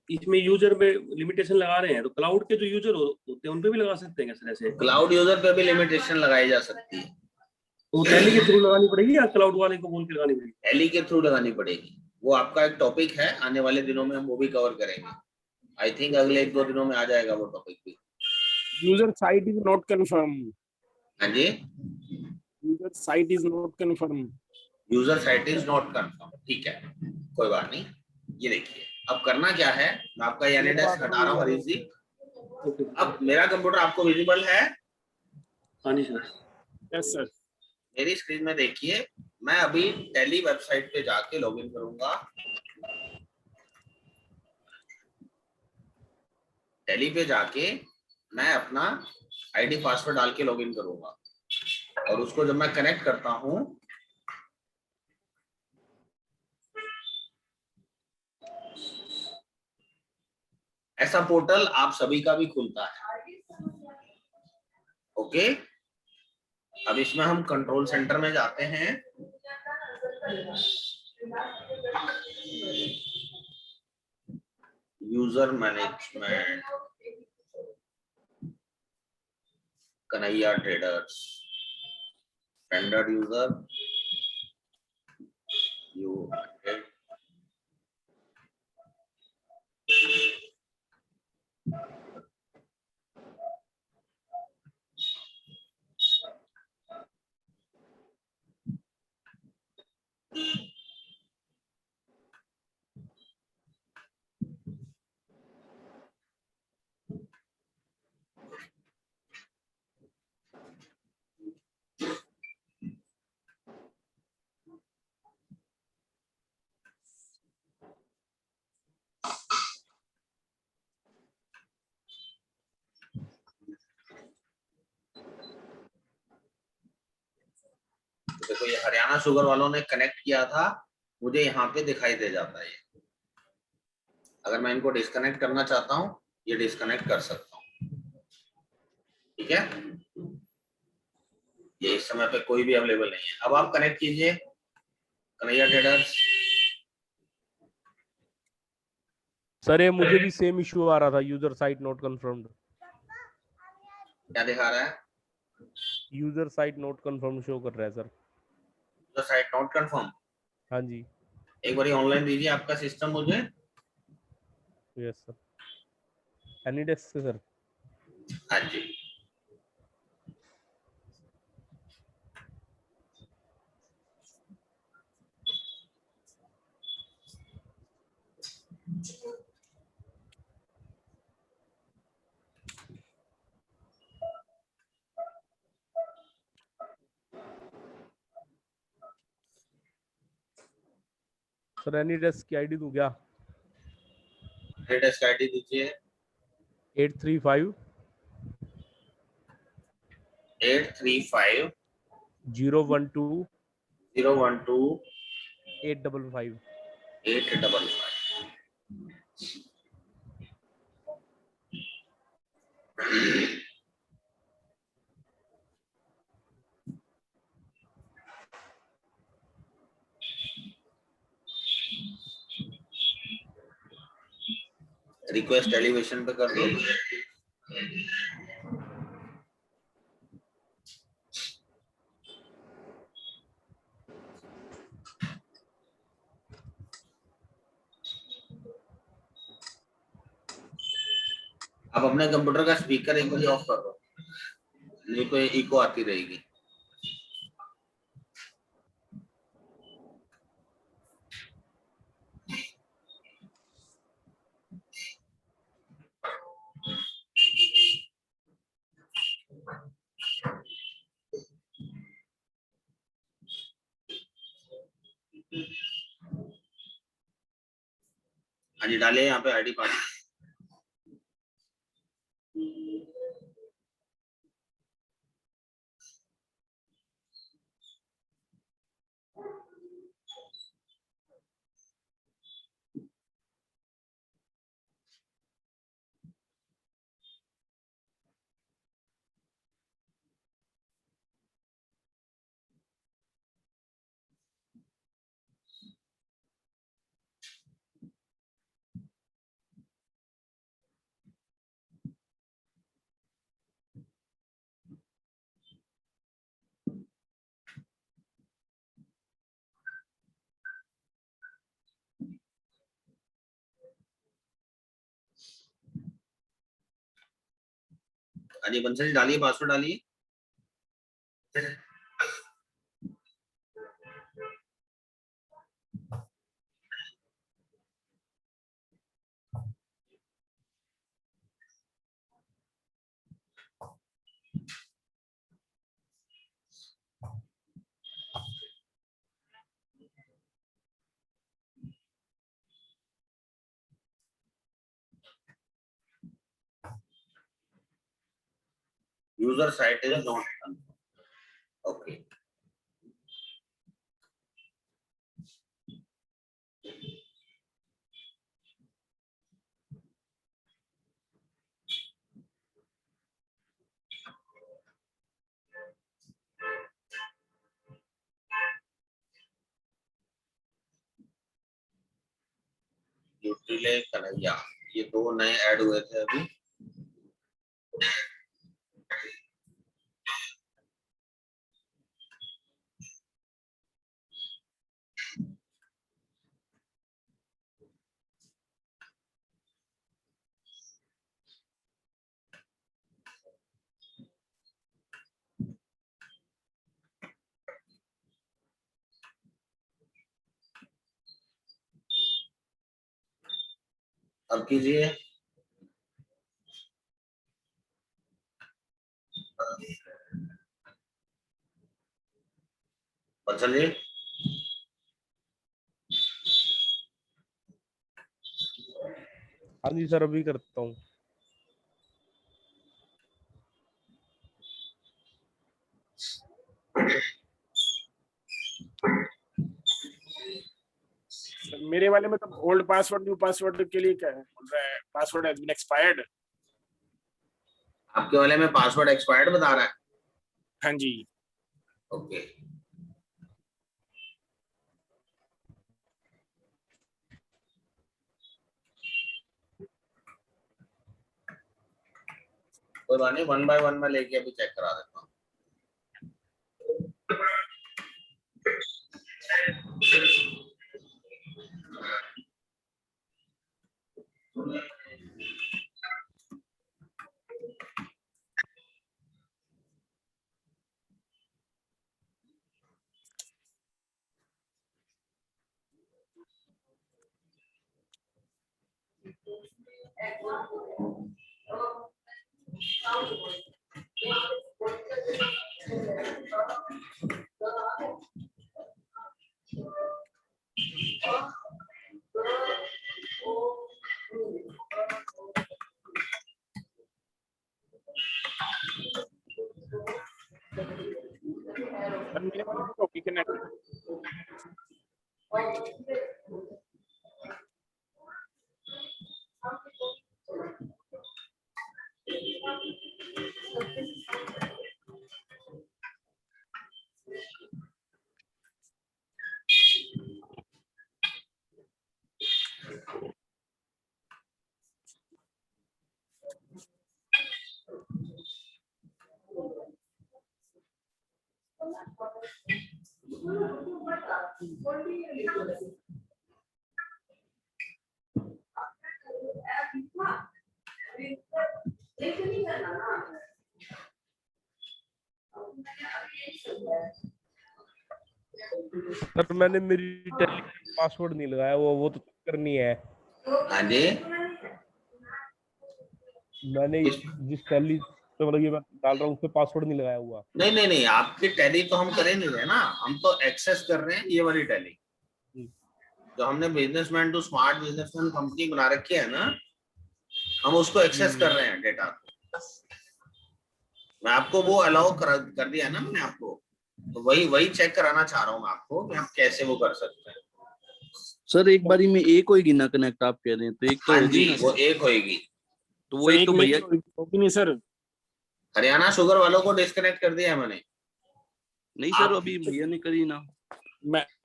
इसमें यूजर में लिमिटेशन लगा रहे हैं, तो क्लाउड के जो यूजर होते हैं उन पे भी लगा सकते हैं क्या? ऐसे क्लाउड यूजर पे भी लिमिटेशन लगाई जा सकती है, तो टेली के थ्रू लगानी पड़ेगी या क्लाउड वाले को बोल के लगानी पड़ेगी? टेली के थ्रू लगानी पड़ेगी, वो आपका एक टॉपिक है, आने वाले दिनों में हम वो भी कवर करेंगे। आई थिंक अगले 1-2 दिनों में आ जाएगा वो टॉपिक भी। User site is not confirm. हाँ जी, user site is not confirm. User site is not confirm, ठीक है, कोई बात नहीं। ये देखिए अब करना क्या है, मैं आपका एनिडेस्क हटा रहा हूँ हरीश जी। अब मेरा कंप्यूटर आपको विजिबल है? हाँ जी सर। Yes sir. मेरी स्क्रीन में देखिए, मैं अभी टैली वेबसाइट पे जाके लॉगिन करूंगा। टैली पे जाके मैं अपना आईडी पासवर्ड डाल के लॉगिन करूंगा, और उसको जब मैं कनेक्ट करता हूं, ऐसा पोर्टल आप सभी का भी खुलता है। ओके, अब इसमें हम कंट्रोल सेंटर में जाते हैं। User management, Kanhaiya traders, standard user, you. देखो ये हरियाणा शुगर वालों ने कनेक्ट किया था, मुझे यहाँ पे दिखाई दे जाता है। अगर मैं इनको डिस्कनेक्ट करना चाहता हूँ, ये डिस्कनेक्ट कर सकता हूँ। ठीक है, ये इस समय पे कोई भी अवेलेबल नहीं है। अब आप कनेक्ट कीजिए कन्हैया ट्रेडर्स। सर ये मुझे भी सेम इशू आ रहा था, यूजर साइट नॉट कंफर्म्ड। क्या दिखा रहा है? User site not confirm show कर रहा है सर। तो साइट नॉट कंफर्म। हाँ जी। एक बार ऑनलाइन दीजिए आपका सिस्टम मुझे। Yes sir. एनी डेस्क से सर। हाँ जी। सर एनी डेस्क की आईडी दूं क्या? डेस्क आईडी दीजिए। 835 835 012 012 855। 855। रिक्वेस्ट एलिवेशन पे कर दो। आप अपने कंप्यूटर का स्पीकर एक बार ऑफ कर दो, नहीं तो इको आती रहेगी। हाँ जी, डालिए यहाँ पे आईडी पासवर्ड। हाँ जी बंसल जी, डालिए पासवर्ड डालिए। user site is not confirmed. Okay. यूटिले Kanhaiya, ये दो नए ऐड हुए थे अभी। अब कीजिए। और चलिए। हाँ जी सर, अभी करता हूँ। मेरे वाले में तो ओल्ड पासवर्ड न्यू पासवर्ड के लिए क्या है, बोल रहा है पासवर्ड हैज बीन एक्सपायर्ड। आपके वाले में पासवर्ड एक्सपायर्ड बता रहा है। हाँ जी। ओके। कोई बात नहीं, 1 बाय 1 में लेके अभी चेक करा देता हूँ। मेरे वाले में तो कनेक्ट। सर मैंने मेरी टैली पासवर्ड नहीं लगाया, वो तो करनी है। हाँ जी। मैंने जिस टैली तो मतलब ये मैं डाल रहा हूँ उसपे पासवर्ड नहीं लगाया हुआ। नहीं नहीं नहीं, आपकी टैली तो हम करे नहीं रहे ना, हम तो एक्सेस कर रहे हैं ये वाली टैली जो हमने businessman to smart businessman company बना रखी है ना, हम उसको एक्सेस कर रहे हैं डेटा। मैं आपको वो अलाउ कर दिया ना मैंने आपको, तो वही चेक कराना चाह रहा हूँ मैं आपको कि आप कैसे वो कर सकते हैं। सर एक बारी में एक होगी ना कनेक्ट, आप कह रहे हैं तो एक तो हाँ होगी जी, ना वो सर? एक होगी। तो वो एक तो भैया होगी नहीं सर। हरियाणा शुगर वालों को डिस्कनेक्ट कर दिया है मैंने। नहीं सर, अभी भैया ने करी ना।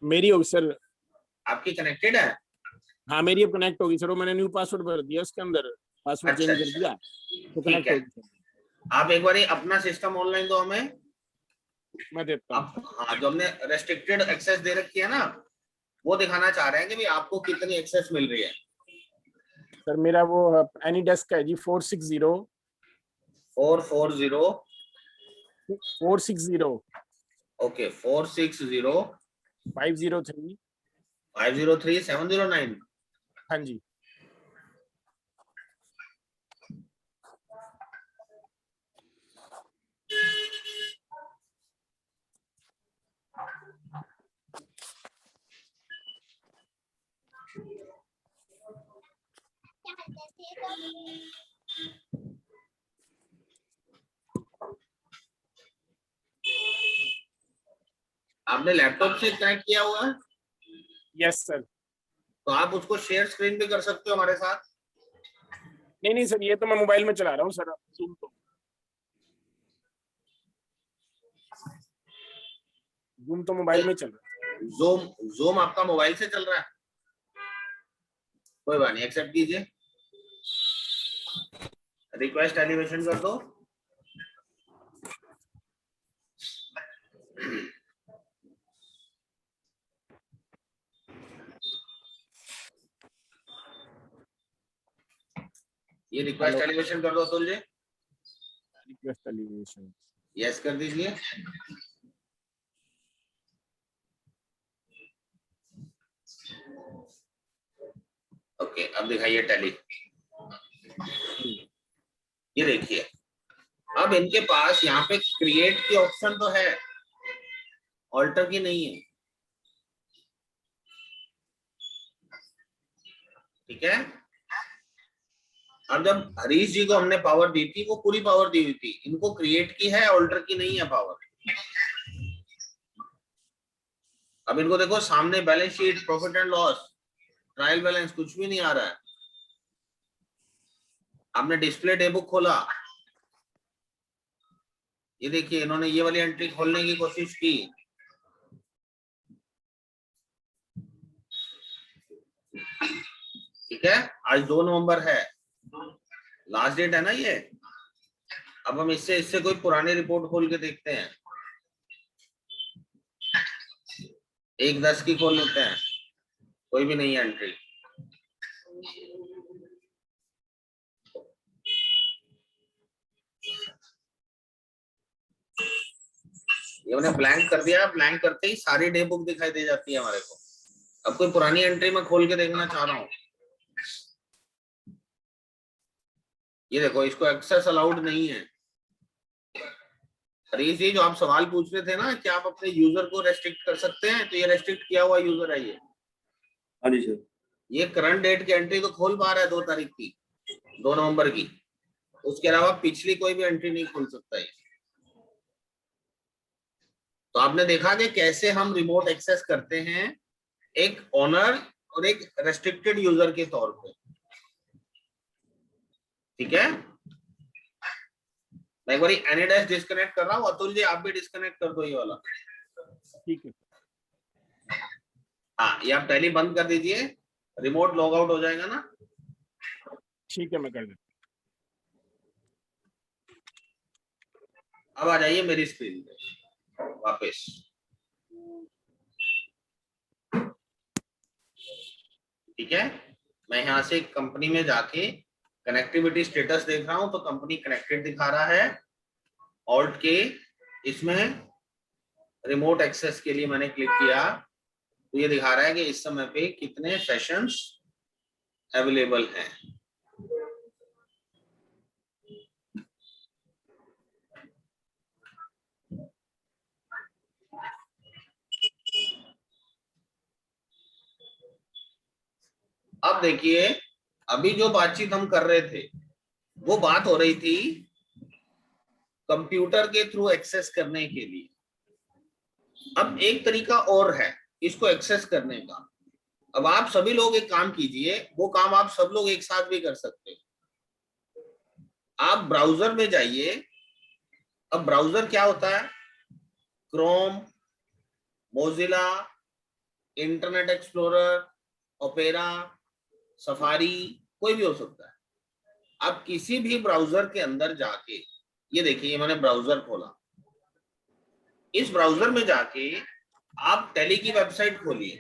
मेरी होगी सर। आपकी कनेक्टेड है? हाँ मेरी अब कनेक्ट होगी सर, वो मैंने न्यू पासवर्ड भर दिया उसके अंदर, पासवर्ड अच्छा, चेंज कर दिया तो ठीक कनेक्ट है। होगी सर। आप एक बार अपना सिस्टम ऑनलाइन दो हमें। मैं देता हूँ। हाँ, जो हमने रेस्ट्रिक्टेड एक्सेस दे रखी है ना, वो दिखाना चाह रहे हैं कि भाई आपको कितनी एक्सेस मिल रही है। सर मेरा वो एनी डेस्क है जी 460 ओके 460 503 503 709। हाँ जी। आपने लैपटॉप से कनेक्ट किया हुआ है, यस सर। तो आप उसको शेयर स्क्रीन भी कर सकते हो हमारे साथ। नहीं नहीं सर, ये तो मैं मोबाइल में चला रहा हूँ सर, Zoom तो मोबाइल में चल रहा है। ज़ूम आपका मोबाइल से चल रहा है, कोई बात नहीं, एक्सेप्ट कीजिए, रिक्वेस्ट एलिवेशन कर दो। ये रिक्वेस्ट एलिवेशन कर दो Atul ji, request elevation yes कर दीजिए। ओके, अब दिखाइए टैली। ये देखिए, अब इनके पास यहाँ पे क्रिएट की ऑप्शन तो है, ऑल्टर की नहीं है, ठीक है। अब जब हरीश जी को हमने पावर दी थी, वो पूरी पावर दी हुई थी, इनको क्रिएट की है, ऑल्टर की नहीं है पावर। अब इनको देखो, सामने balance sheet, profit and loss, trial balance, कुछ भी नहीं आ रहा है। आपने डिस्प्ले डे बुक खोला, ये देखिए इन्होंने ये वाली एंट्री खोलने की कोशिश की, ठीक है। आज 2 नवंबर है, लास्ट डेट है ना ये। अब हम इससे कोई पुरानी रिपोर्ट खोल के देखते हैं, 1/10 की खोल लेते हैं, कोई भी नहीं है एंट्री। ये मैंने ब्लैंक कर दिया, ब्लैंक करते ही सारी डे बुक दिखाई दे जाती है हमारे को। अब कोई पुरानी एंट्री में खोल के देखना चाह रहा हूँ, ये देखो, इसको एक्सेस अलाउड नहीं है। हरीश जी, जो आप सवाल पूछ रहे थे ना कि आप अपने यूजर को रेस्ट्रिक्ट कर सकते हैं, तो ये रेस्ट्रिक्ट किया हुआ यूजर है ये। हाँ जी सर। ये करंट डेट की एंट्री तो खोल पा रहा है 2 तारीख की, 2 नवंबर की, उसके अलावा पिछली कोई भी एंट्री नहीं खोल सकता है। तो आपने देखा कि कैसे हम रिमोट एक्सेस करते हैं, एक ओनर और एक रेस्ट्रिक्टेड यूजर के तौर पे, ठीक है। मैं एक बार एनीडैश डिस्कनेक्ट कर रहा हूँ, अतुल जी आप भी डिस्कनेक्ट कर दो ये वाला, ठीक है। हाँ, ये आप टैली बंद कर दीजिए, रिमोट लॉग आउट हो जाएगा ना। ठीक है, मैं कर देता अब आ जाइए मेरी स्क्रीन पे वापस। ठीक है, मैं यहाँ से कंपनी में जाके कनेक्टिविटी स्टेटस देख रहा हूं, तो कंपनी कनेक्टेड दिखा रहा है। ऑल्ट के इसमें रिमोट एक्सेस के लिए मैंने क्लिक किया, तो ये दिखा रहा है कि इस समय पे कितने सेशंस अवेलेबल हैं। अब देखिए, अभी जो बातचीत हम कर रहे थे वो बात हो रही थी कंप्यूटर के थ्रू एक्सेस करने के लिए। अब एक तरीका और है इसको एक्सेस करने का। अब आप सभी लोग एक काम कीजिए, वो काम आप सब लोग एक साथ भी कर सकते हो। आप ब्राउजर में जाइए। अब ब्राउजर क्या होता है? Chrome, Mozilla, internet explorer, opera, safari, कोई भी हो सकता है। आप किसी भी ब्राउजर के अंदर जाके, ये देखिए ये मैंने ब्राउजर खोला, इस ब्राउजर में जाके आप टैली की वेबसाइट खोलिए।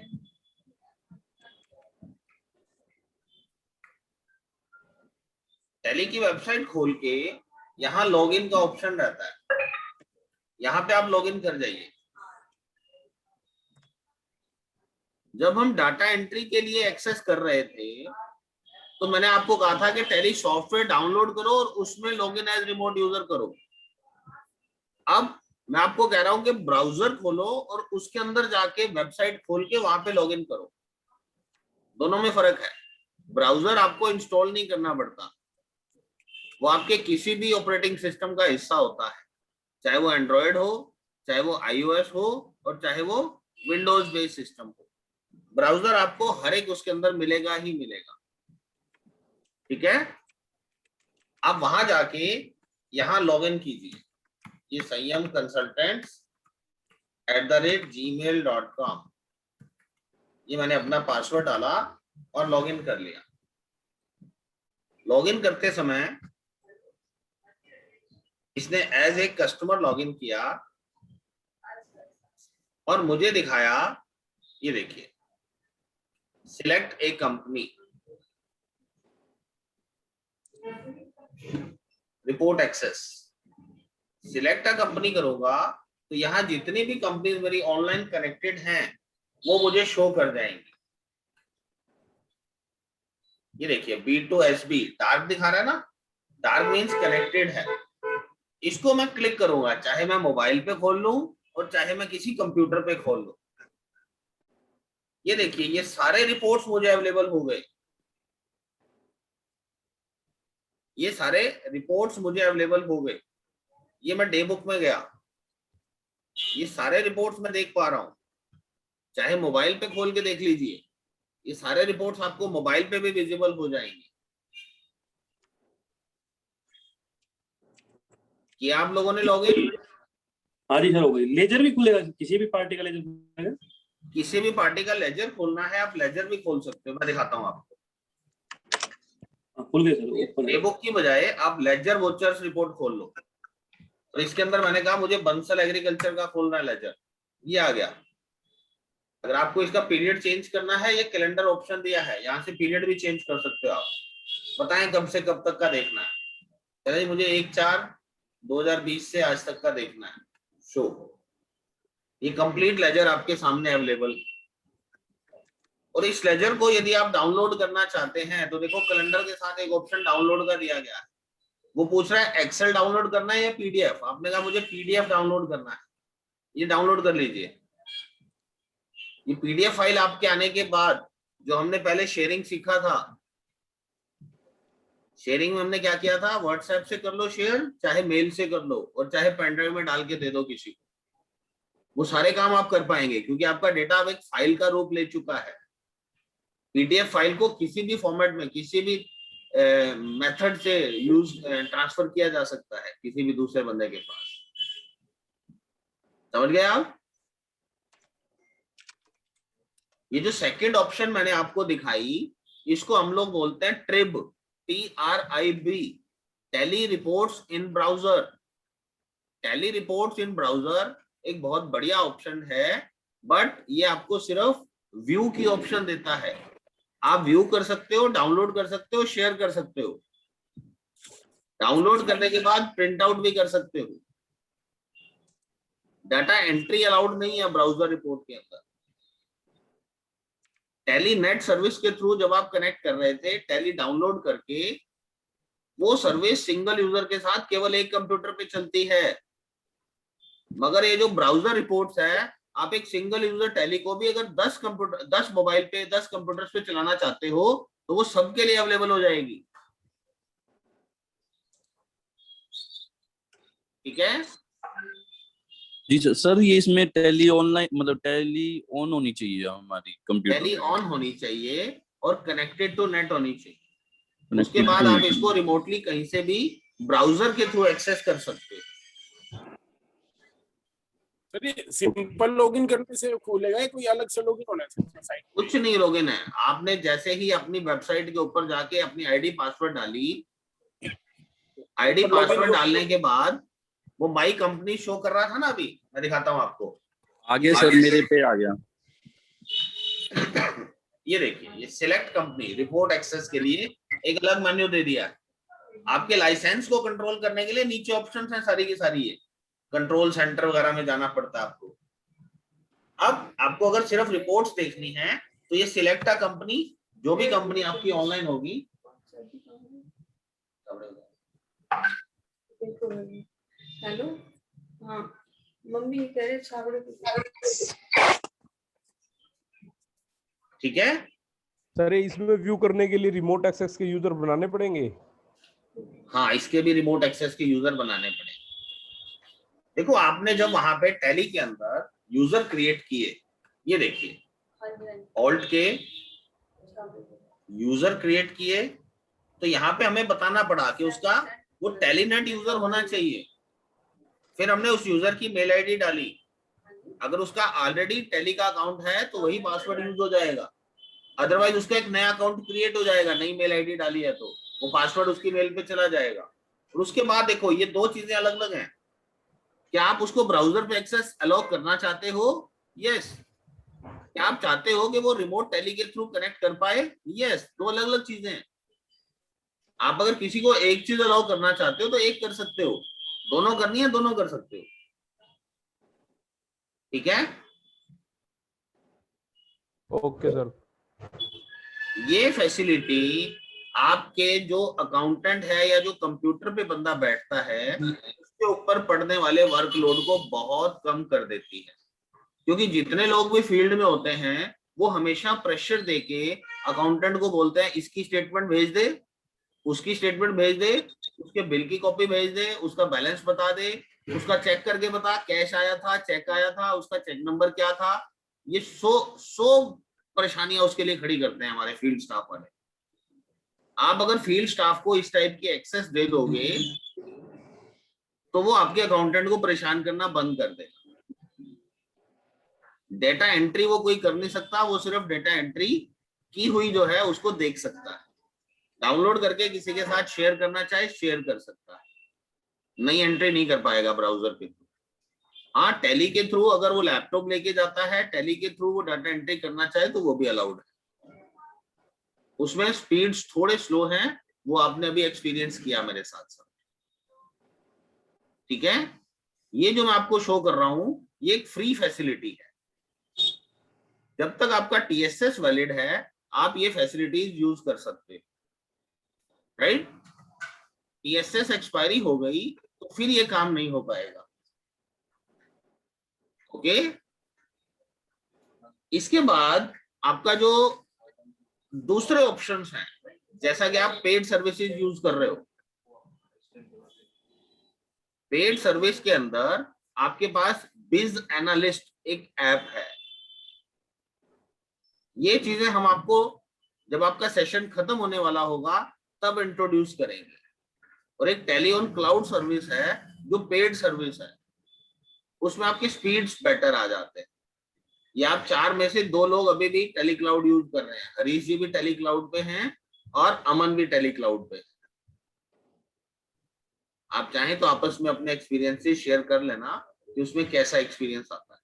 टैली की वेबसाइट खोल के यहाँ लॉगिन का ऑप्शन रहता है, यहाँ पे आप लॉगिन कर जाइए। जब हम डाटा एंट्री के लिए एक्सेस कर रहे थे तो मैंने आपको कहा था कि टैली सॉफ्टवेयर डाउनलोड करो और उसमें लॉगिन एज रिमोट यूजर करो। अब मैं आपको कह रहा हूं कि ब्राउजर खोलो और उसके अंदर जाके वेबसाइट खोल के वहां पे लॉगिन करो। दोनों में फर्क है। ब्राउजर आपको इंस्टॉल नहीं करना पड़ता, वो आपके किसी भी ऑपरेटिंग सिस्टम का हिस्सा होता है, चाहे वो एंड्रॉयड हो, चाहे वो iOS हो, और चाहे वो विंडोज बेस्ड सिस्टम हो, ब्राउजर आपको हर एक उसके अंदर मिलेगा ही मिलेगा। ठीक है, आप वहां जाके यहां लॉग इन कीजिए, ये संयम कंसल्टेंट्स @gmail.com, ये मैंने अपना पासवर्ड डाला और लॉग इन कर लिया। लॉग इन करते समय इसने as a customer log in किया और मुझे दिखाया, ये देखिए, select a company, report access. Select a company करूंगा तो यहां जितनी भी कंपनीज मेरी ऑनलाइन कनेक्टेड हैं वो मुझे शो कर जाएंगी। ये देखिए B2SB डार्क दिखा रहा है ना, डार्क मीन्स कनेक्टेड है। इसको मैं क्लिक करूंगा, चाहे मैं मोबाइल पे खोल लूं और चाहे मैं किसी कंप्यूटर पे खोल लूं। ये देखिए ये सारे रिपोर्ट्स मुझे अवेलेबल हो गए, ये सारे रिपोर्ट्स मुझे अवेलेबल हो गए। ये मैं डे बुक में गया, ये सारे रिपोर्ट्स मैं देख पा रहा हूं, चाहे मोबाइल पे खोल के देख लीजिए, ये सारे रिपोर्ट्स आपको मोबाइल पे भी विजिबल हो जाएंगे। किया आप लोगों ने लॉगिन? हाँ जी सर, हो गई। लेजर भी खुलेगा, किसी भी पार्टी का लेजर खुलेगा? किसी भी पार्टी का लेजर खोलना है, आप लेजर भी खोल सकते हो, मैं दिखाता हूँ आपको। हाँ, खुल गए सर, ओपन है। डे बुक की बजाय आप लेजर वॉचर्स रिपोर्ट खोल लो, और इसके अंदर मैंने कहा मुझे बंसल एग्रीकल्चर का खोलना है लेजर, ये आ गया। अगर आपको इसका पीरियड चेंज करना है, ये कैलेंडर ऑप्शन दिया है, यहाँ से पीरियड भी चेंज कर सकते हो आप। बताएं कब से कब तक का देखना है। चलिए मुझे 1/4/2020 से आज तक का देखना है, शो। ये कंप्लीट लेजर आपके सामने अवेलेबल। और इस लेजर को यदि आप डाउनलोड करना चाहते हैं तो देखो कैलेंडर के साथ एक ऑप्शन डाउनलोड का दिया गया है। वो पूछ रहा है एक्सेल डाउनलोड करना है या पीडीएफ। आपने कहा मुझे पीडीएफ डाउनलोड करना है, ये डाउनलोड कर लीजिए। ये पीडीएफ फाइल आपके आने के बाद जो हमने पहले शेयरिंग सीखा था, शेयरिंग में हमने क्या किया था, व्हाट्सएप से कर लो शेयर, चाहे मेल से कर लो, और चाहे पेनड्राइव में डाल के दे दो किसी को, वो सारे काम आप कर पाएंगे क्योंकि आपका डेटा अब एक फाइल का रूप ले चुका है। पीडीएफ फाइल को किसी भी फॉर्मेट में, किसी भी मेथड से यूज ट्रांसफर किया जा सकता है किसी भी दूसरे बंदे के पास। समझ गए आप? ये जो सेकंड ऑप्शन मैंने आपको दिखाई, इसको हम लोग बोलते हैं ट्रिब, TRIB, tally reports in browser. Tally reports in browser एक बहुत बढ़िया ऑप्शन है, बट ये आपको सिर्फ व्यू की ऑप्शन देता है। आप व्यू कर सकते हो, डाउनलोड कर सकते हो, शेयर कर सकते हो। डाउनलोड करने के बाद प्रिंट आउट भी कर सकते हो। डाटा एंट्री अलाउड नहीं है ब्राउजर रिपोर्ट के अंदर। टैली नेट सर्विस के थ्रू जब आप कनेक्ट कर रहे थे, टैली डाउनलोड करके, वो सर्विस सिंगल यूजर के साथ केवल एक कंप्यूटर पे चलती है। मगर ये जो ब्राउजर रिपोर्ट्स है, आप एक सिंगल यूजर टैली को भी अगर 10 मोबाइल पे, 10 कंप्यूटर्स पे चलाना चाहते हो तो वो सबके लिए अवेलेबल हो जाएगी। ठीक है जी सर, ये इसमें टैली ऑनलाइन, मतलब टैली ऑन होनी चाहिए हमारी कंप्यूटर, टैली ऑन होनी चाहिए और कनेक्टेड टू नेट होनी चाहिए। उसके बाद आप इसको रिमोटली कहीं से भी ब्राउजर के थ्रू एक्सेस कर सकते हो। सर ये सिंपल लॉगिन करने से खुलेगा या कोई अलग से लॉगिन होना है साइट? कुछ नहीं लॉगिन है, आपने जैसे ही अपनी वेबसाइट के ऊपर जाके अपनी आईडी पासवर्ड डाली, आईडी पासवर्ड डालने के बाद वो माई कंपनी शो कर रहा था ना, अभी मैं दिखाता हूं आपको। आगे सर मेरे पे आ गया। ये देखिए, ये सिलेक्ट कंपनी रिपोर्ट एक्सेस के लिए एक अलग मेन्यू दे दिया है। आपके लाइसेंस को कंट्रोल करने के लिए नीचे ऑप्शंस हैं सारी की सारी, है कंट्रोल सेंटर वगैरह में जाना पड़ता है आपको। अब आपको अगर सिर्फ रिपोर्ट्स देखनी है तो ये सिलेक्ट अ कंपनी, जो भी कंपनी आपकी ऑनलाइन होगी, हेलो, हाँ मम्मी कह रहे छावड़े। ठीक है। सर इसमें व्यू करने के लिए रिमोट एक्सेस के यूजर बनाने पड़ेंगे? हाँ, इसके भी रिमोट एक्सेस के यूजर बनाने पड़े। देखो आपने जब वहां पे टैली के अंदर यूजर क्रिएट किए, ये देखिए हाँ जी, हाँ जी, ऑल्ट के चाबी। यूजर क्रिएट किए, तो यहाँ पे हमें बताना पड़ा कि उसका वो टेलीनेट यूजर होना चाहिए। फिर हमने उस यूजर की मेल आईडी डाली, अगर उसका ऑलरेडी टेली का अकाउंट है तो वही पासवर्ड यूज हो जाएगा, अदरवाइज उसका एक नया अकाउंट क्रिएट हो जाएगा, नई मेल आईडी डाली है तो वो पासवर्ड उसकी मेल पे चला जाएगा। और उसके बाद देखो ये दो चीजें अलग अलग हैं। क्या आप उसको ब्राउजर पे एक्सेस अलाउ करना चाहते हो? यस। क्या आप चाहते हो कि वो रिमोट टेली के थ्रू कनेक्ट कर पाए? यस। दो अलग अलग चीजें हैं। आप अगर किसी को एक चीज अलाउ करना चाहते हो तो एक कर सकते हो, दोनों करनी है दोनों कर सकते हो, ठीक है। Okay sir. ये फैसिलिटी आपके जो अकाउंटेंट है या जो कंप्यूटर पे बंदा बैठता है उसके ऊपर पड़ने वाले वर्कलोड को बहुत कम कर देती है, क्योंकि जितने लोग भी फील्ड में होते हैं वो हमेशा प्रेशर देके अकाउंटेंट को बोलते हैं इसकी स्टेटमेंट भेज दे, उसकी स्टेटमेंट भेज दे, उसके बिल की कॉपी भेज दे, उसका बैलेंस बता दे, उसका चेक करके बता कैश आया था, चेक आया था, उसका चेक नंबर क्या था। ये सौ परेशानियां उसके लिए खड़ी करते हैं हमारे फील्ड स्टाफ वाले। आप अगर फील्ड स्टाफ को इस टाइप की एक्सेस दे दोगे तो वो आपके अकाउंटेंट को परेशान करना बंद कर देगा। डेटा एंट्री वो कोई कर नहीं सकता, वो सिर्फ डेटा एंट्री की हुई जो है उसको देख सकता है, डाउनलोड करके किसी के साथ शेयर करना चाहे शेयर कर सकता है, नई एंट्री नहीं कर पाएगा ब्राउजर के थ्रू। हाँ, टैली के थ्रू अगर वो लैपटॉप लेके जाता है, टैली के थ्रू वो डाटा एंट्री करना चाहे तो वो भी अलाउड है। उसमें स्पीड्स थोड़े स्लो हैं, वो आपने अभी एक्सपीरियंस किया मेरे साथ साथ, ठीक है। ये जो मैं आपको शो कर रहा हूं ये एक फ्री फैसिलिटी है, जब तक आपका टीएसएस वैलिड है आप ये फैसिलिटीज यूज कर सकते हो, राइट। टीएसएस एक्सपायरी हो गई तो फिर ये काम नहीं हो पाएगा, ओके। इसके बाद आपका जो दूसरे ऑप्शंस हैं, जैसा कि आप पेड सर्विसेज यूज कर रहे हो, पेड सर्विस के अंदर आपके पास बिज एनालिस्ट एक ऐप है। ये चीजें हम आपको जब आपका सेशन खत्म होने वाला होगा तब इंट्रोड्यूस करेंगे। और एक टेलीऑन क्लाउड सर्विस है जो पेड सर्विस है, उसमें आपकी स्पीड्स बेटर आ जाते हैं। ये आप 4 में से 2 लोग अभी भी टेली क्लाउड यूज कर रहे हैं, हरीश जी भी टेली क्लाउड पे हैं और अमन भी टेली क्लाउड पे है। आप चाहें तो आपस में अपने एक्सपीरियंसेस शेयर कर लेना कि उसमें कैसा एक्सपीरियंस आता है।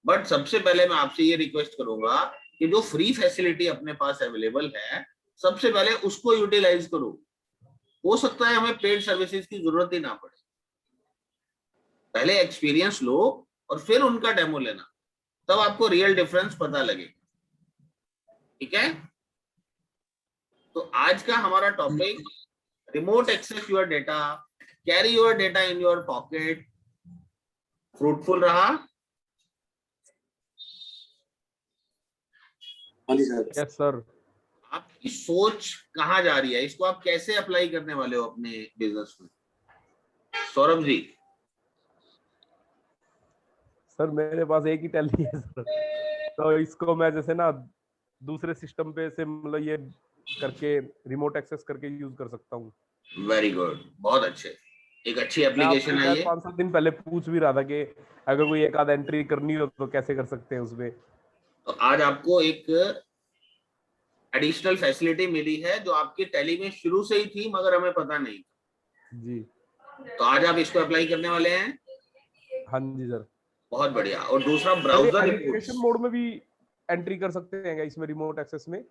बट सबसे पहले मैं आपसे ये रिक्वेस्ट करूंगा कि जो फ्री फैसिलिटी अपने पास अवेलेबल है सबसे पहले उसको यूटिलाइज करो। हो सकता है हमें पेड सर्विसेज की जरूरत ही ना पड़े, पहले एक्सपीरियंस लो और फिर उनका डेमो लेना, तब आपको रियल डिफरेंस पता लगेगा, ठीक है। तो आज का हमारा topic remote access your data, carry your data in your pocket, fruitful रहा। Yes sir. आपकी सोच कहाँ जा रही है, इसको आप कैसे अप्लाई करने वाले हो अपने बिजनेस में? सौरभ जी। सर मेरे पास एक ही टैली है सर, तो इसको मैं जैसे ना दूसरे सिस्टम पे से मतलब ये करके रिमोट एक्सेस करके यूज कर सकता हूँ। वेरी गुड, बहुत अच्छे, एक अच्छी एप्लीकेशन है ये। 5-7 दिन पहले पूछ भी रहा था कि अगर कोई एक आध एंट्री करनी हो तो कैसे कर सकते हैं उसमें। तो आज आपको एक एडिशनल फैसिलिटी मिली है जो आपकी टैली में शुरू से ही थी मगर हमें पता नहीं जी। तो आज आप इसको अप्लाई करने वाले हैं। हाँ जी सर। बहुत बढ़िया। और दूसरा ब्राउजर एप्लीकेशन मोड में भी एंट्री कर सकते हैं क्या इसमें रिमोट एक्सेस में?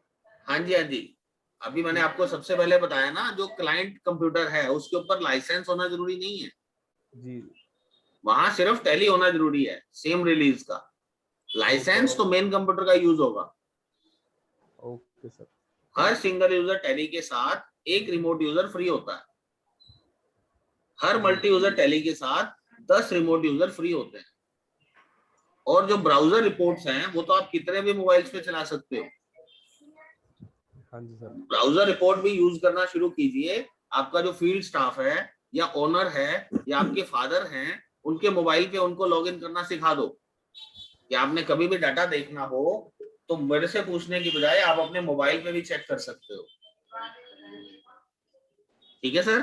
हाँ जी, हाँ जी। अभी मैंने आपको सबसे पहले बताया ना, जो क्लाइंट कंप्यूटर है उसके ऊपर लाइसेंस होना जरूरी नहीं है जी। वहां सिर्फ टैली होना जरूरी है, सेम रिलीज का। लाइसेंस तो मेन कंप्यूटर का यूज होगा। Okay sir. हर सिंगल यूजर टैली के साथ एक रिमोट यूजर फ्री होता है, हर मल्टी यूजर टैली के साथ 10 रिमोट यूजर फ्री होते हैं। और जो ब्राउजर रिपोर्ट्स हैं वो तो आप कितने भी मोबाइल्स पे चला सकते हो। हाँ जी सर। ब्राउजर रिपोर्ट भी यूज करना शुरू कीजिए। आपका जो फील्ड स्टाफ है या ओनर है या आपके फादर हैं, उनके मोबाइल पे उनको लॉगिन करना सिखा दो। कि आपने कभी भी डाटा देखना हो तो मेरे से पूछने की बजाय आप अपने मोबाइल पे भी चेक कर सकते हो। ठीक है सर,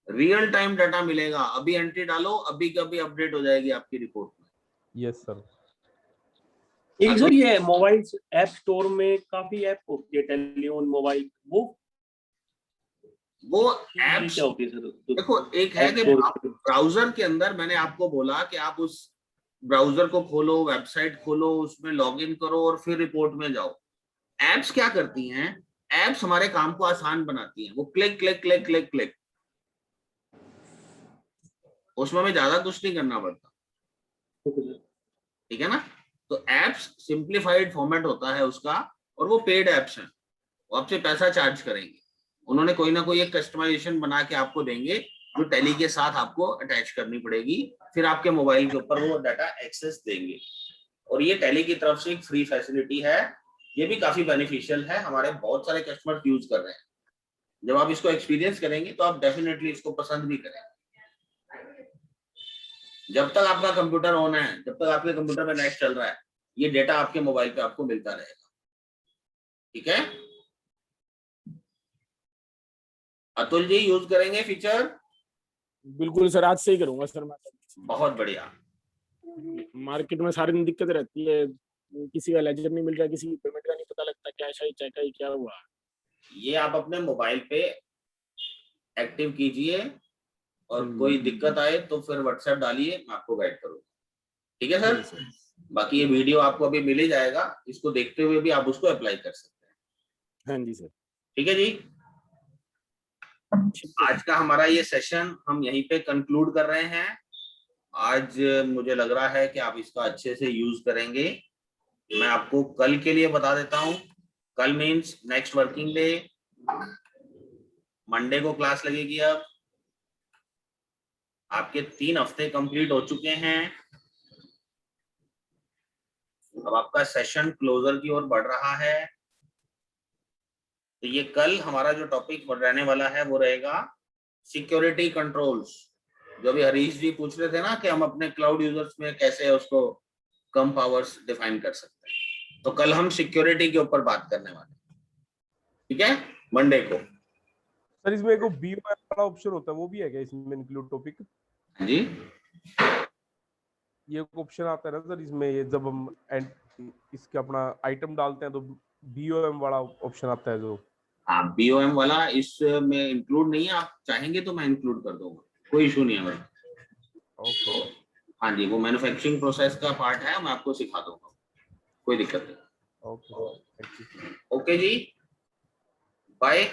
रियल टाइम डाटा मिलेगा, अभी एंट्री डालो, अभी कभी अपडेट हो जाएगी आपकी रिपोर्ट में। Yes sir. एक सर ये मोबाइल ऐप स्टोर में काफी ऐप होती है, टेलीऑन मोबाइल, वो एप्स क्या होती है सर? देखो, एक है कि आप ब्राउजर के अंदर, मैंने आपको बोला कि आप उस ब्राउजर को खोलो, वेबसाइट खोलो, उसमें लॉगिन करो और फिर रिपोर्ट में जाओ। एप्स क्या करती हैं? एप्स हमारे काम को आसान बनाती हैं। वो click click click click click, उसमें हमें ज्यादा कुछ नहीं करना पड़ता। ठीक है ना? तो एप्स सिंप्लीफाइड फॉर्मेट होता है उसका, और वो पेड एप्स हैं, वो आपसे पैसा चार्ज करेंगे। उन्होंने कोई ना कोई एक कस्टमाइजेशन बना के आपको देंगे जो टैली के साथ आपको अटैच करनी पड़ेगी, फिर आपके मोबाइल के ऊपर वो डाटा एक्सेस देंगे। और ये टैली की तरफ से एक फ्री फैसिलिटी है, ये भी काफी बेनिफिशियल है, हमारे बहुत सारे कस्टमर यूज कर रहे हैं। जब आप इसको एक्सपीरियंस करेंगे तो आप डेफिनेटली इसको पसंद भी करेंगे। जब तक आपका कंप्यूटर ऑन है, जब तक आपके कंप्यूटर में नेट चल रहा है, ये डेटा आपके मोबाइल पे आपको मिलता रहेगा। ठीक है, अतुल जी यूज करेंगे फीचर? बिल्कुल सर, आज से ही करूंगा सर मैं। बहुत बढ़िया। मार्केट में सारी दिन दिक्कत रहती है, किसी का लेजर नहीं मिल रहा, किसी की पेमेंट का नहीं पता लगता, क्या चेक है क्या हुआ। ये आप अपने मोबाइल पे एक्टिव कीजिए, और कोई दिक्कत आए तो फिर व्हाट्सएप डालिए, मैं आपको गाइड करूंगा। ठीक है सर? बाकी ये वीडियो आपको अभी मिल ही जाएगा, इसको देखते हुए भी आप उसको अप्लाई कर सकते हैं। हाँ जी सर। ठीक है जी, आज का हमारा ये सेशन हम यहीं पे कंक्लूड कर रहे हैं। आज मुझे लग रहा है कि आप इसका अच्छे से यूज करेंगे। मैं आपको कल के लिए बता देता हूं, कल means next working day, Monday को क्लास लगेगी। अब आपके 3 हफ्ते कंप्लीट हो चुके हैं, अब आपका सेशन क्लोजर की ओर बढ़ रहा है। तो ये कल हमारा जो टॉपिक रहने वाला है वो रहेगा सिक्योरिटी कंट्रोल्स। जो भी हरीश जी पूछ रहे थे ना कि हम अपने क्लाउड यूजर्स में कैसे उसको कम पावर्स डिफाइन कर सकते हैं, तो कल हम सिक्योरिटी के ऊपर बात करने वाले हैं। ठीक है, मंडे को। सर इसमें एक बीओएम वाला ऑप्शन होता है, वो भी है क्या इसमें इंक्लूड टॉपिक? जी, ये ऑप्शन आता है ना सर इसमें, ये जब हम इसके अपना आइटम डालते हैं तो बीओएम वाला ऑप्शन आता है जो। हाँ, बीओएम वाला इसमें इंक्लूड नहीं है, आप चाहेंगे तो मैं इंक्लूड कर दूंगा, कोई इशू नहीं है मेरा। ओके। हाँ जी, वो मैन्युफैक्चरिंग प्रोसेस का पार्ट है, मैं आपको सिखा दूंगा, कोई दिक्कत नहीं। Okay, thank you. ओके जी, बाय।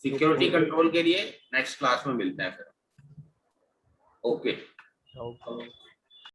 सिक्योरिटी कंट्रोल के लिए नेक्स्ट क्लास में मिलते हैं फिर। ओके। ओके।